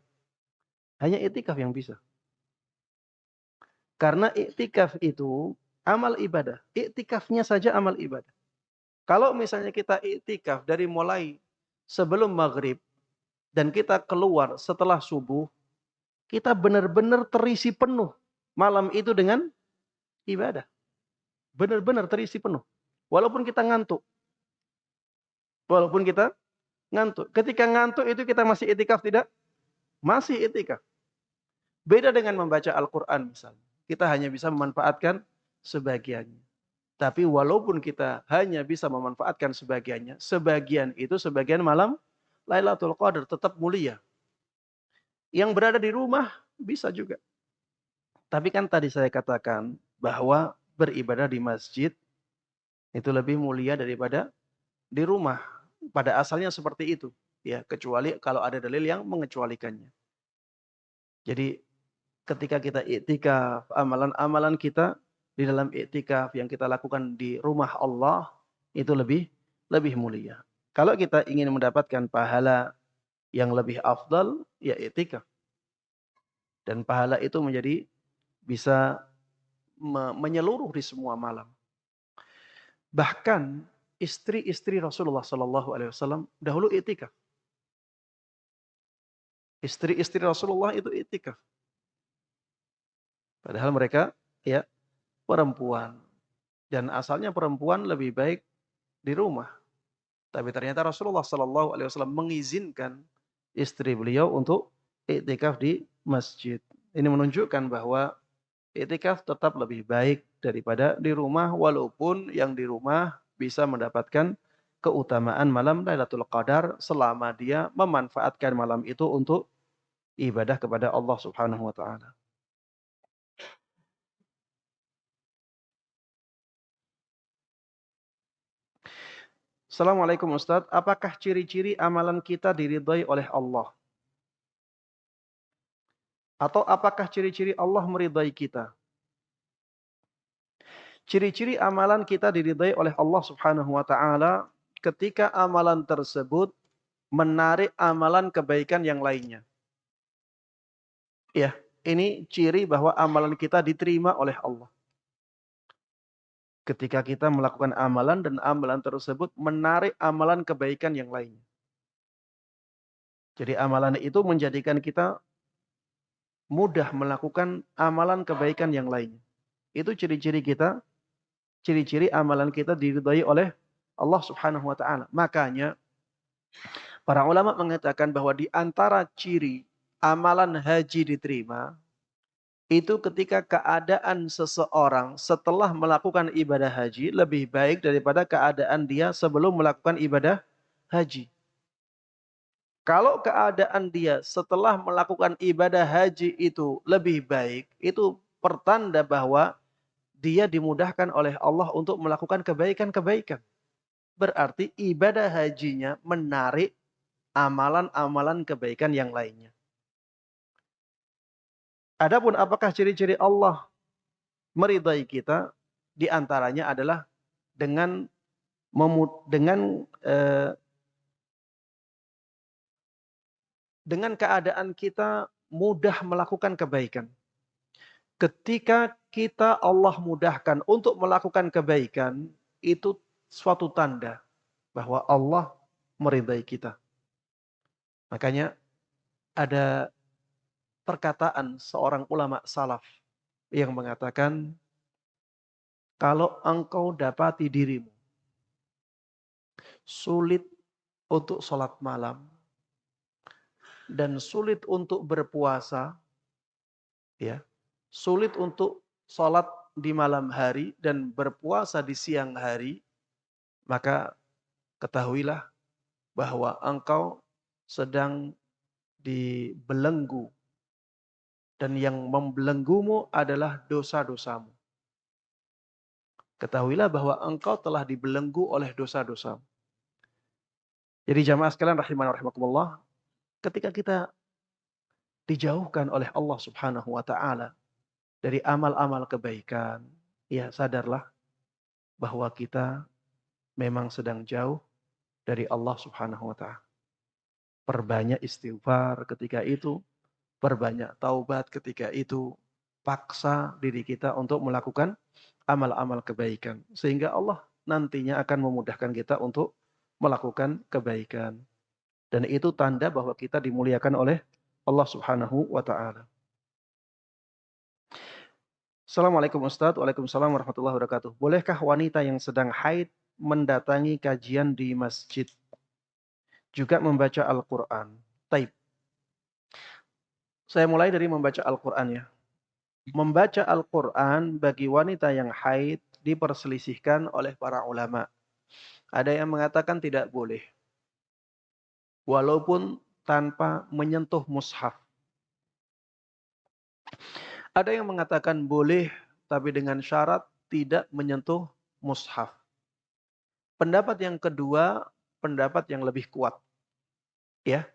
hanya i'tikaf yang bisa. Karena i'tikaf itu amal ibadah. I'tikafnya saja amal ibadah. Kalau misalnya kita i'tikaf dari mulai sebelum maghrib dan kita keluar setelah subuh, kita benar-benar terisi penuh malam itu dengan ibadah. Benar-benar terisi penuh. Walaupun kita ngantuk. Walaupun kita ngantuk. Ketika ngantuk itu kita masih itikaf tidak? Masih itikaf. Beda dengan membaca Al-Quran misalnya. Kita hanya bisa memanfaatkan sebagiannya. Tapi walaupun kita hanya bisa memanfaatkan sebagiannya, sebagian itu sebagian malam Lailatul Qadar tetap mulia. Yang berada di rumah bisa juga. Tapi kan tadi saya katakan bahwa beribadah di masjid itu lebih mulia daripada di rumah. Pada asalnya seperti itu, ya, kecuali kalau ada dalil yang mengecualikannya. Jadi ketika kita iktikaf, amalan-amalan kita di dalam iktikaf yang kita lakukan di rumah Allah itu lebih mulia. Kalau kita ingin mendapatkan pahala yang lebih afdal, ya iktikaf. Dan pahala itu menjadi bisa menyeluruh di semua malam. Bahkan istri-istri Rasulullah Sallallahu Alaihi Wasallam dahulu iktikaf. Istri-istri Rasulullah itu iktikaf. Padahal mereka ya perempuan. Dan asalnya perempuan lebih baik di rumah. Tapi ternyata Rasulullah Sallallahu Alaihi Wasallam mengizinkan istri beliau untuk iktikaf di masjid. Ini menunjukkan bahwa iktikaf tetap lebih baik daripada di rumah, walaupun yang di rumah bisa mendapatkan keutamaan malam Lailatul Qadar selama dia memanfaatkan malam itu untuk ibadah kepada Allah Subhanahu wa taala. Assalamualaikum Ustaz, apakah ciri-ciri amalan kita diridhai oleh Allah? Atau apakah ciri-ciri Allah meridai kita? Ciri-ciri amalan kita diridai oleh Allah Subhanahu wa taala ketika amalan tersebut menarik amalan kebaikan yang lainnya. Ya, ini ciri bahwa amalan kita diterima oleh Allah. Ketika kita melakukan amalan dan amalan tersebut menarik amalan kebaikan yang lainnya. Jadi amalan itu menjadikan kita mudah melakukan amalan kebaikan yang lainnya. Itu ciri-ciri kita, ciri-ciri amalan kita diridhai oleh Allah Subhanahu wa taala. Makanya para ulama mengatakan bahwa di antara ciri amalan haji diterima itu ketika keadaan seseorang setelah melakukan ibadah haji lebih baik daripada keadaan dia sebelum melakukan ibadah haji. Kalau keadaan dia setelah melakukan ibadah haji itu lebih baik, itu pertanda bahwa dia dimudahkan oleh Allah untuk melakukan kebaikan-kebaikan. Berarti ibadah hajinya menarik amalan-amalan kebaikan yang lainnya. Adapun apakah ciri-ciri Allah meridai kita? Di antaranya adalah dengan dengan dengan keadaan kita mudah melakukan kebaikan. Ketika kita Allah mudahkan untuk melakukan kebaikan, itu suatu tanda bahwa Allah meridai kita. Makanya ada perkataan seorang ulama salaf yang mengatakan, kalau engkau dapati dirimu sulit untuk sholat malam dan sulit untuk berpuasa, ya, sulit untuk sholat di malam hari dan berpuasa di siang hari, maka ketahuilah bahwa engkau sedang dibelenggu dan yang membelenggumu adalah dosa-dosamu. Ketahuilah bahwa engkau telah dibelenggu oleh dosa-dosamu. Jadi jamaah sekalian rahimana rahimakumullah, ketika kita dijauhkan oleh Allah Subhanahu wa taala dari amal-amal kebaikan, ya sadarlah bahwa kita memang sedang jauh dari Allah Subhanahu wa taala. Perbanyak istighfar ketika itu, perbanyak taubat ketika itu, paksa diri kita untuk melakukan amal-amal kebaikan sehingga Allah nantinya akan memudahkan kita untuk melakukan kebaikan. Dan itu tanda bahwa kita dimuliakan oleh Allah Subhanahu wa taala. Assalamualaikum Ustaz. Waalaikumsalam warahmatullahi wabarakatuh. Bolehkah wanita yang sedang haid mendatangi kajian di masjid juga membaca Al-Qur'an? Taib. Saya mulai dari membaca Al-Qur'an ya. Membaca Al-Qur'an bagi wanita yang haid diperselisihkan oleh para ulama. Ada yang mengatakan tidak boleh. Walaupun tanpa menyentuh mushaf. Ada yang mengatakan boleh tapi dengan syarat tidak menyentuh mushaf. Pendapat yang kedua, pendapat yang lebih kuat. Ya.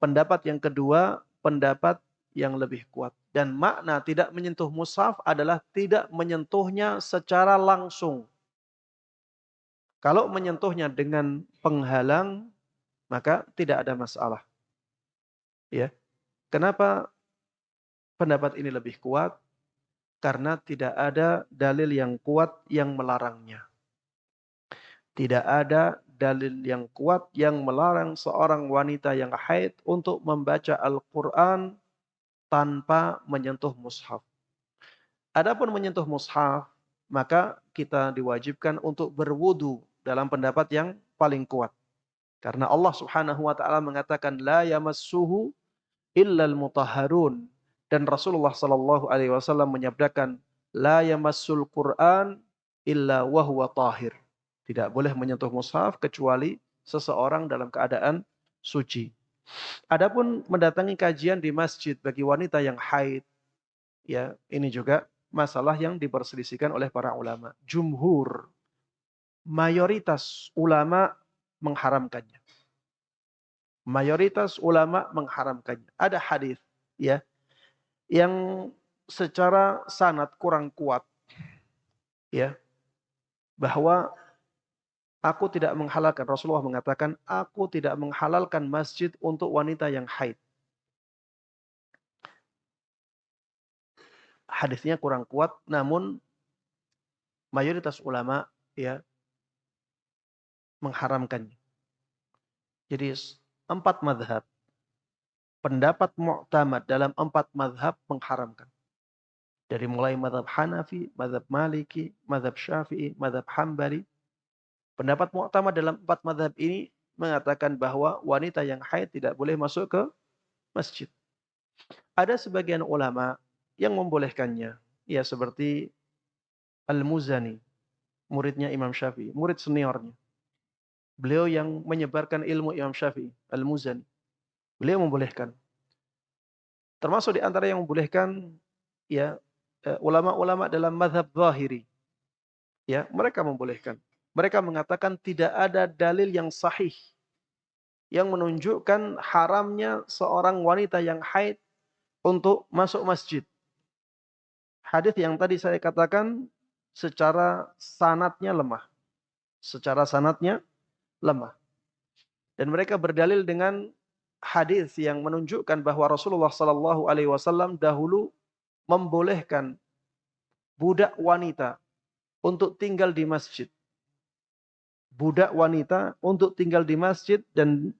Pendapat yang kedua, pendapat yang lebih kuat. Dan makna tidak menyentuh mushaf adalah tidak menyentuhnya secara langsung. Kalau menyentuhnya dengan penghalang, maka tidak ada masalah. Ya. Kenapa pendapat ini lebih kuat? Karena tidak ada dalil yang kuat yang melarangnya. Tidak ada dalil yang kuat yang melarang seorang wanita yang haid untuk membaca Al-Quran tanpa menyentuh mushaf. Adapun menyentuh mushaf, maka kita diwajibkan untuk berwudu dalam pendapat yang paling kuat. Karena Allah Subhanahu wa taala mengatakan la yamassuhu illal mutahharun, dan Rasulullah sallallahu alaihi wasallam menyabdakan la yamassul Qur'an illa wa huwa tahir. Tidak boleh menyentuh mushaf kecuali seseorang dalam keadaan suci. Adapun mendatangi kajian di masjid bagi wanita yang haid, ya, ini juga masalah yang diperselisihkan oleh para ulama. Jumhur, mayoritas ulama mengharamkannya. Mayoritas ulama mengharamkannya. Ada hadis, ya, yang secara sanad kurang kuat, ya, bahwa aku tidak menghalalkan, Rasulullah mengatakan, aku tidak menghalalkan masjid untuk wanita yang haid. Hadisnya kurang kuat, namun mayoritas ulama ya mengharamkannya. Jadi 4 mazhab, pendapat mu'tamad dalam 4 mazhab mengharamkan. Dari mulai mazhab Hanafi, mazhab Maliki, mazhab Syafi'i, mazhab Hambali. Pendapat mu'tamad dalam 4 mazhab ini mengatakan bahwa wanita yang haid tidak boleh masuk ke masjid. Ada sebagian ulama yang membolehkannya. Ya seperti Al-Muzani, muridnya Imam Syafi'i, murid seniornya. Beliau yang menyebarkan ilmu Imam Syafi'i, Al-Muzani. Beliau membolehkan. Termasuk di antara yang membolehkan ya ulama-ulama dalam mazhab Zahiri. Ya, mereka membolehkan. Mereka mengatakan tidak ada dalil yang sahih yang menunjukkan haramnya seorang wanita yang haid untuk masuk masjid. Hadis yang tadi saya katakan secara sanadnya lemah. Secara sanadnya lemah. Dan mereka berdalil dengan hadis yang menunjukkan bahwa Rasulullah sallallahu alaihi wasallam dahulu membolehkan budak wanita untuk tinggal di masjid. Budak wanita untuk tinggal di masjid dan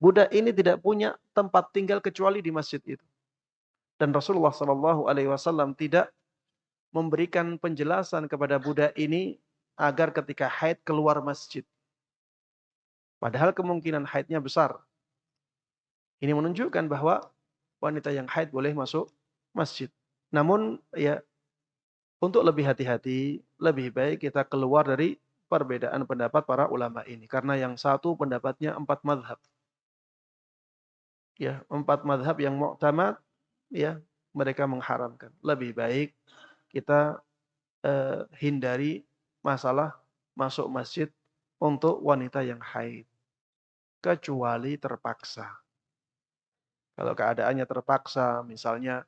budak ini tidak punya tempat tinggal kecuali di masjid itu. Dan Rasulullah sallallahu alaihi wasallam tidak memberikan penjelasan kepada budak ini agar ketika haid keluar masjid. Padahal kemungkinan haidnya besar. Ini menunjukkan bahwa wanita yang haid boleh masuk masjid. Namun ya untuk lebih hati-hati, lebih baik kita keluar dari perbedaan pendapat para ulama ini. Karena yang satu pendapatnya 4 mazhab. Ya, 4 mazhab yang mu'tamad, ya, mereka mengharamkan. Lebih baik kita hindari masalah masuk masjid untuk wanita yang haid. Kecuali terpaksa. Kalau keadaannya terpaksa, misalnya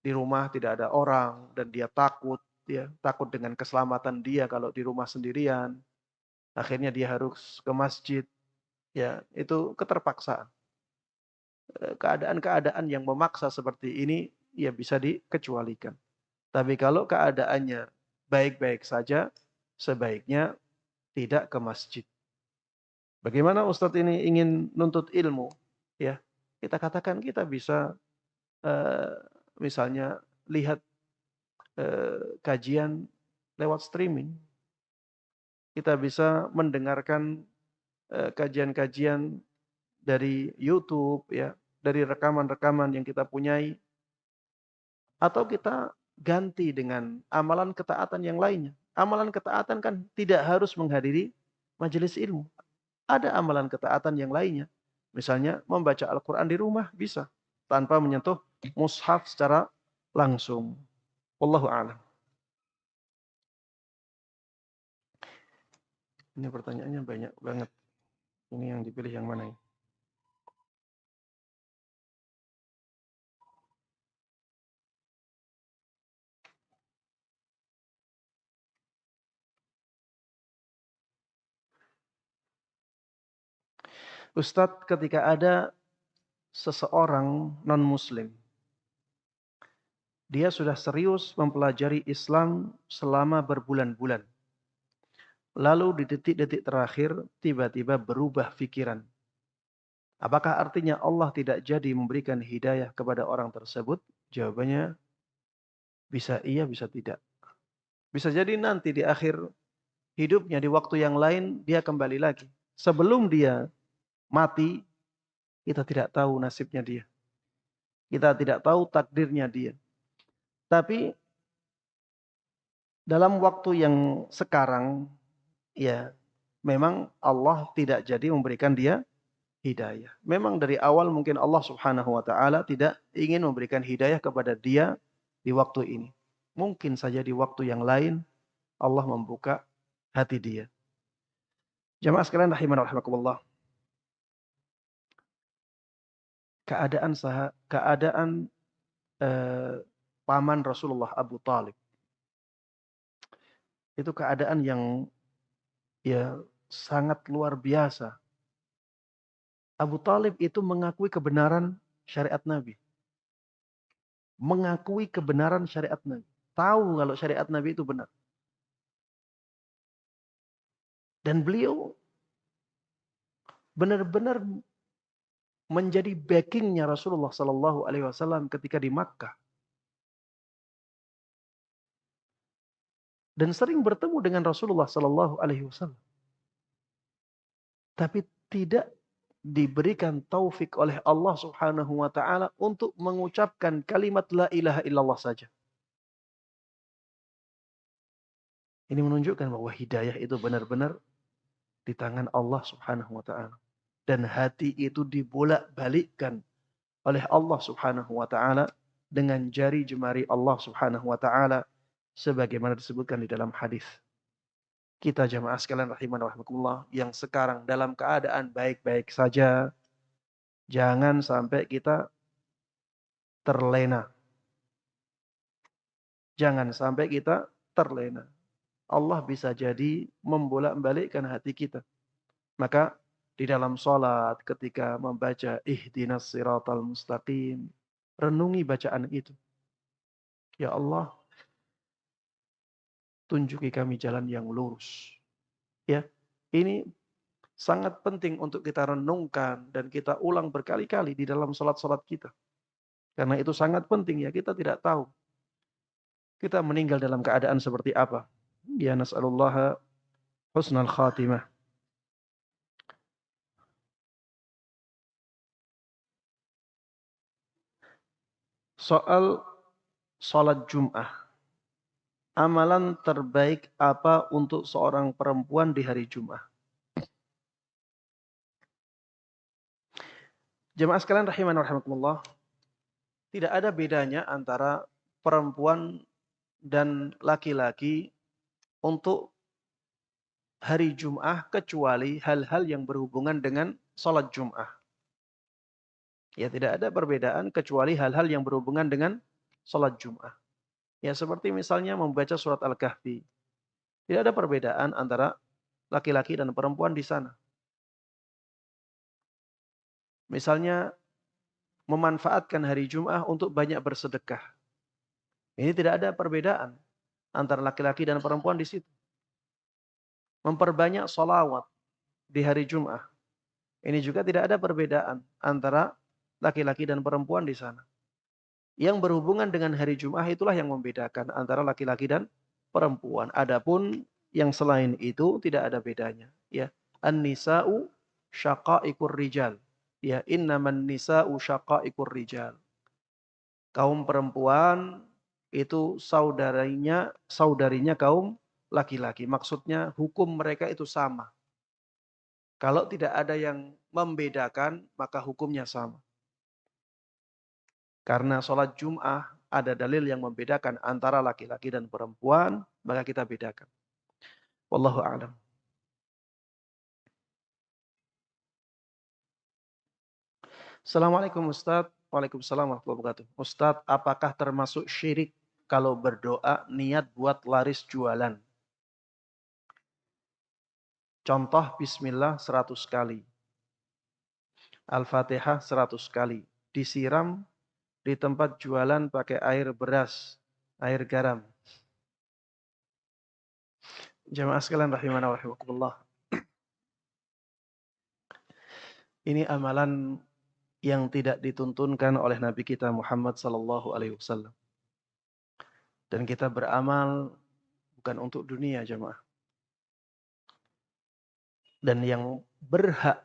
di rumah tidak ada orang dan dia takut, ya, takut dengan keselamatan dia kalau di rumah sendirian, akhirnya dia harus ke masjid, ya, itu keterpaksaan. Keadaan-keadaan yang memaksa seperti ini, ya bisa dikecualikan. Tapi kalau keadaannya baik-baik saja, sebaiknya tidak ke masjid. Bagaimana Ustadz ini ingin nuntut ilmu, ya, kita katakan kita bisa eh, misalnya lihat kajian lewat streaming. Kita bisa mendengarkan kajian-kajian dari YouTube, ya, dari rekaman-rekaman yang kita punyai, atau kita ganti dengan amalan ketaatan yang lainnya. Amalan ketaatan kan tidak harus menghadiri majelis ilmu. Ada amalan ketaatan yang lainnya. Misalnya membaca Al-Quran di rumah bisa tanpa menyentuh mushaf secara langsung. Wallahu a'lam. Ini pertanyaannya banyak banget. Ini yang dipilih yang mana ya? Ustadz, ketika ada seseorang non-muslim, dia sudah serius mempelajari Islam selama berbulan-bulan. Lalu di detik-detik terakhir, tiba-tiba berubah pikiran. Apakah artinya Allah tidak jadi memberikan hidayah kepada orang tersebut? Jawabannya, bisa iya, bisa tidak. Bisa jadi nanti di akhir hidupnya, di waktu yang lain, dia kembali lagi. Sebelum dia mati, kita tidak tahu nasibnya dia. Kita tidak tahu takdirnya dia. Tapi dalam waktu yang sekarang, ya, memang Allah tidak jadi memberikan dia hidayah. Memang dari awal mungkin Allah Subhanahu wa taala tidak ingin memberikan hidayah kepada dia di waktu ini. Mungkin saja di waktu yang lain Allah membuka hati dia. Jamaah sekalian rahimana rahimakumullah. keadaan paman Rasulullah Abu Talib. Itu keadaan yang ya sangat luar biasa. Abu Talib itu mengakui kebenaran syariat Nabi. Mengakui kebenaran syariat Nabi. Tahu kalau syariat Nabi itu benar. Dan beliau benar-benar menjadi backingnya Rasulullah Sallallahu Alaihi Wasallam ketika di Makkah. Dan sering bertemu dengan Rasulullah Sallallahu Alaihi Wasallam. Tapi tidak diberikan taufik oleh Allah Subhanahu wa taala untuk mengucapkan kalimat la ilaha illallah saja. Ini menunjukkan bahwa hidayah itu benar-benar di tangan Allah Subhanahu wa taala. Dan hati itu dibolak-balikkan oleh Allah Subhanahu wa taala dengan jari jemari Allah Subhanahu wa taala sebagaimana disebutkan di dalam hadis. Kita jamaah sekalian rahiman rahimakumullah yang sekarang dalam keadaan baik-baik saja, jangan sampai kita terlena. Jangan sampai kita terlena. Allah bisa jadi membolak-balikkan hati kita. Maka di dalam sholat ketika membaca ihdinas siratal mustaqim, renungi bacaan itu. Ya Allah, tunjuki kami jalan yang lurus. Ya, ini sangat penting untuk kita renungkan dan kita ulang berkali-kali di dalam sholat-sholat kita. Karena itu sangat penting ya, kita tidak tahu kita meninggal dalam keadaan seperti apa. Ya nas'alullah husnal khatimah. Soal sholat Jum'ah. Amalan terbaik apa untuk seorang perempuan di hari Jum'ah? Jemaah sekalian rahiman rahimakumullah. Tidak ada bedanya antara perempuan dan laki-laki untuk hari Jum'ah kecuali hal-hal yang berhubungan dengan sholat Jum'ah. Ya tidak ada perbedaan kecuali hal-hal yang berhubungan dengan sholat Jum'ah. Ya seperti misalnya membaca surat Al-Kahfi. Tidak ada perbedaan antara laki-laki dan perempuan di sana. Misalnya memanfaatkan hari Jum'ah untuk banyak bersedekah. Ini tidak ada perbedaan antara laki-laki dan perempuan di situ. Memperbanyak sholawat di hari Jum'ah. Ini juga tidak ada perbedaan antara laki-laki dan perempuan di sana. Yang berhubungan dengan hari Jum'ah itulah yang membedakan antara laki-laki dan perempuan. Adapun yang selain itu tidak ada bedanya. Ya, an-nisa'u syaqa'iqur rijal. Ya, innaman nisa'u syaqa'iqur rijal. Kaum perempuan itu saudarinya kaum laki-laki. Maksudnya hukum mereka itu sama. Kalau tidak ada yang membedakan, maka hukumnya sama. Karena sholat Jum'ah ada dalil yang membedakan antara laki-laki dan perempuan, maka kita bedakan. Wallahu a'lam. Assalamualaikum Ustaz. Waalaikumsalam warahmatullahi wabarakatuh. Ustaz, apakah termasuk syirik kalau berdoa niat buat laris jualan? Contoh Bismillah 100 kali. Al-Fatihah 100 kali. Disiram di tempat jualan pakai air beras, air garam. Jamaah sekalian rahimana wa rahimakumullah. Ini amalan yang tidak dituntunkan oleh Nabi kita Muhammad sallallahu alaihi wasallam. Dan kita beramal bukan untuk dunia, jemaah. Dan yang berhak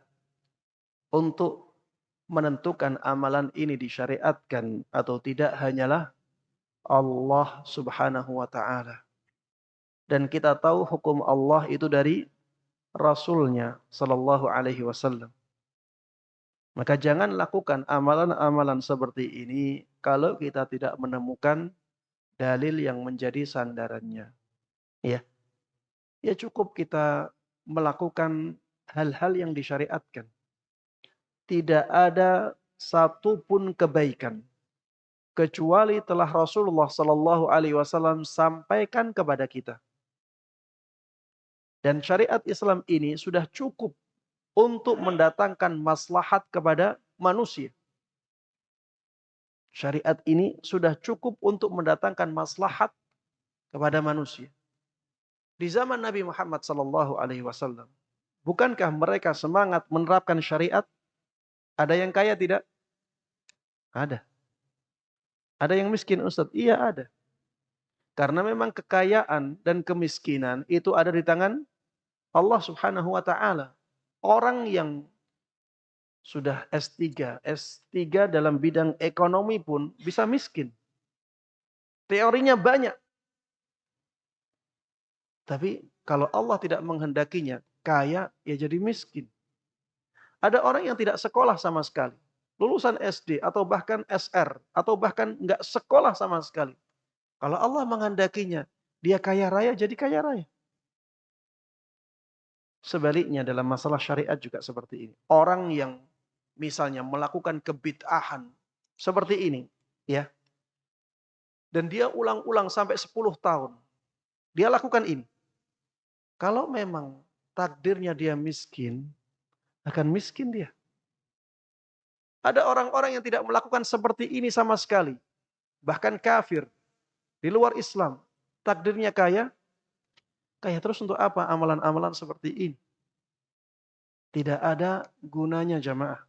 untuk menentukan amalan ini disyariatkan atau tidak hanyalah Allah Subhanahu wa taala. Dan kita tahu hukum Allah itu dari Rasulnya sallallahu alaihi wasallam. Maka jangan lakukan amalan-amalan seperti ini kalau kita tidak menemukan dalil yang menjadi sandarannya. Ya. Ya cukup kita melakukan hal-hal yang disyariatkan. Tidak ada satu pun kebaikan kecuali telah Rasulullah Sallallahu Alaihi Wasallam sampaikan kepada kita. Dan syariat Islam ini sudah cukup untuk mendatangkan maslahat kepada manusia. Syariat ini sudah cukup untuk mendatangkan maslahat kepada manusia. Di zaman Nabi Muhammad Sallallahu Alaihi Wasallam, bukankah mereka semangat menerapkan syariat? Ada yang kaya tidak? Ada. Ada yang miskin Ustaz? Iya ada. Karena memang kekayaan dan kemiskinan itu ada di tangan Allah Subhanahu wa taala. Orang yang sudah S3 dalam bidang ekonomi pun bisa miskin. Teorinya banyak. Tapi kalau Allah tidak menghendakinya kaya, ya jadi miskin. Ada orang yang tidak sekolah sama sekali. Lulusan SD atau bahkan SR. Atau bahkan nggak sekolah sama sekali. Kalau Allah menghendakinya, dia kaya raya, jadi kaya raya. Sebaliknya dalam masalah syariat juga seperti ini. Orang yang misalnya melakukan kebid'ahan seperti ini, ya. Dan dia ulang-ulang sampai 10 tahun. Dia lakukan ini. Kalau memang takdirnya dia miskin, akan miskin dia. Ada orang-orang yang tidak melakukan seperti ini sama sekali. Bahkan kafir. Di luar Islam. Takdirnya kaya. Kaya terus untuk apa amalan-amalan seperti ini? Tidak ada gunanya jamaah.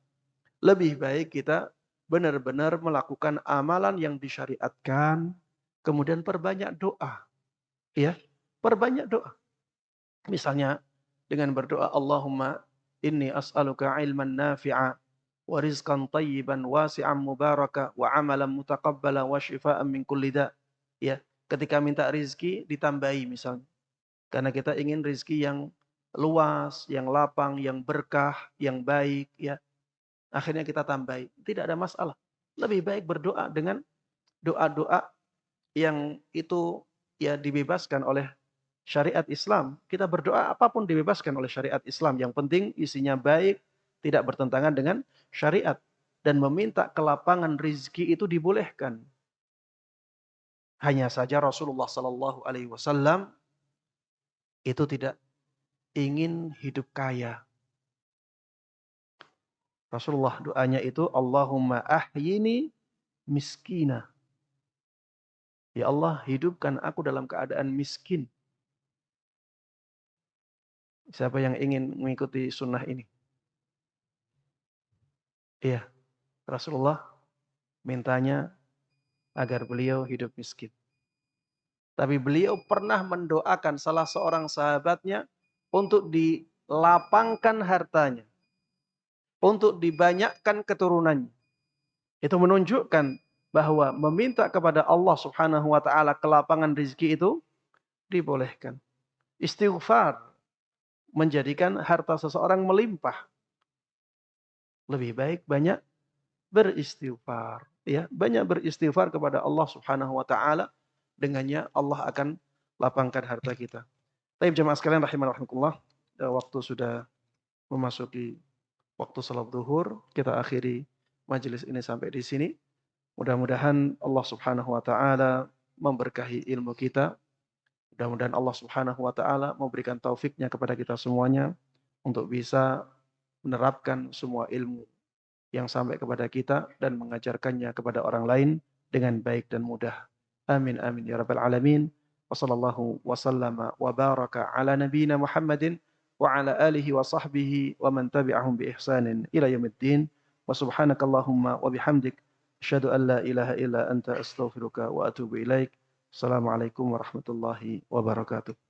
Lebih baik kita benar-benar melakukan amalan yang disyariatkan. Kemudian perbanyak doa. Ya, perbanyak doa. Misalnya dengan berdoa Allahumma inni as'aluka ilman nafi'a wa rizqan tayyiban wasi'an mubaraka wa amalan mutaqabbala wa shifaan min kulli da. Ya, ketika minta rizki ditambahi misalnya. Karena kita ingin rizki yang luas, yang lapang, yang berkah, yang baik ya. Akhirnya kita tambahi. Tidak ada masalah. Lebih baik berdoa dengan doa-doa yang itu ya dibebaskan oleh syariat Islam. Kita berdoa apapun dibebaskan oleh syariat Islam. Yang penting isinya baik, tidak bertentangan dengan syariat. Dan meminta kelapangan rizki itu dibolehkan. Hanya saja Rasulullah Sallallahu Alaihi Wasallam itu tidak ingin hidup kaya. Rasulullah doanya itu Allahumma ahyini miskina. Ya Allah, hidupkan aku dalam keadaan miskin. Siapa yang ingin mengikuti sunnah ini? Iya, Rasulullah mintanya agar beliau hidup miskin. Tapi beliau pernah mendoakan salah seorang sahabatnya untuk dilapangkan hartanya. Untuk dibanyakkan keturunannya. Itu menunjukkan bahwa meminta kepada Allah Subhanahu wa taala kelapangan rezeki itu dibolehkan. Istighfar menjadikan harta seseorang melimpah. Lebih baik banyak beristighfar, ya, banyak beristighfar kepada Allah Subhanahu wa taala, dengannya Allah akan lapangkan harta kita. Baik jemaah sekalian rahimanallah, waktu sudah memasuki waktu salat zuhur, kita akhiri majelis ini sampai di sini. Mudah-mudahan Allah Subhanahu wa taala memberkahi ilmu kita. Mudah-mudahan Allah Subhanahu wa taala memberikan taufiknya kepada kita semuanya untuk bisa menerapkan semua ilmu yang sampai kepada kita dan mengajarkannya kepada orang lain dengan baik dan mudah. Amin amin ya rabbal alamin. Wa sallallahu wa sallama wa baraka ala nabiyyina Muhammadin wa ala alihi wa sahbihi wa man tabi'ahum bi ihsanin ila yaumiddin. Wa subhanakallahumma wa bihamdik asyhadu an la ilaha illa anta astaghfiruka wa atubu ilaik. Assalamualaikum warahmatullahi wabarakatuh.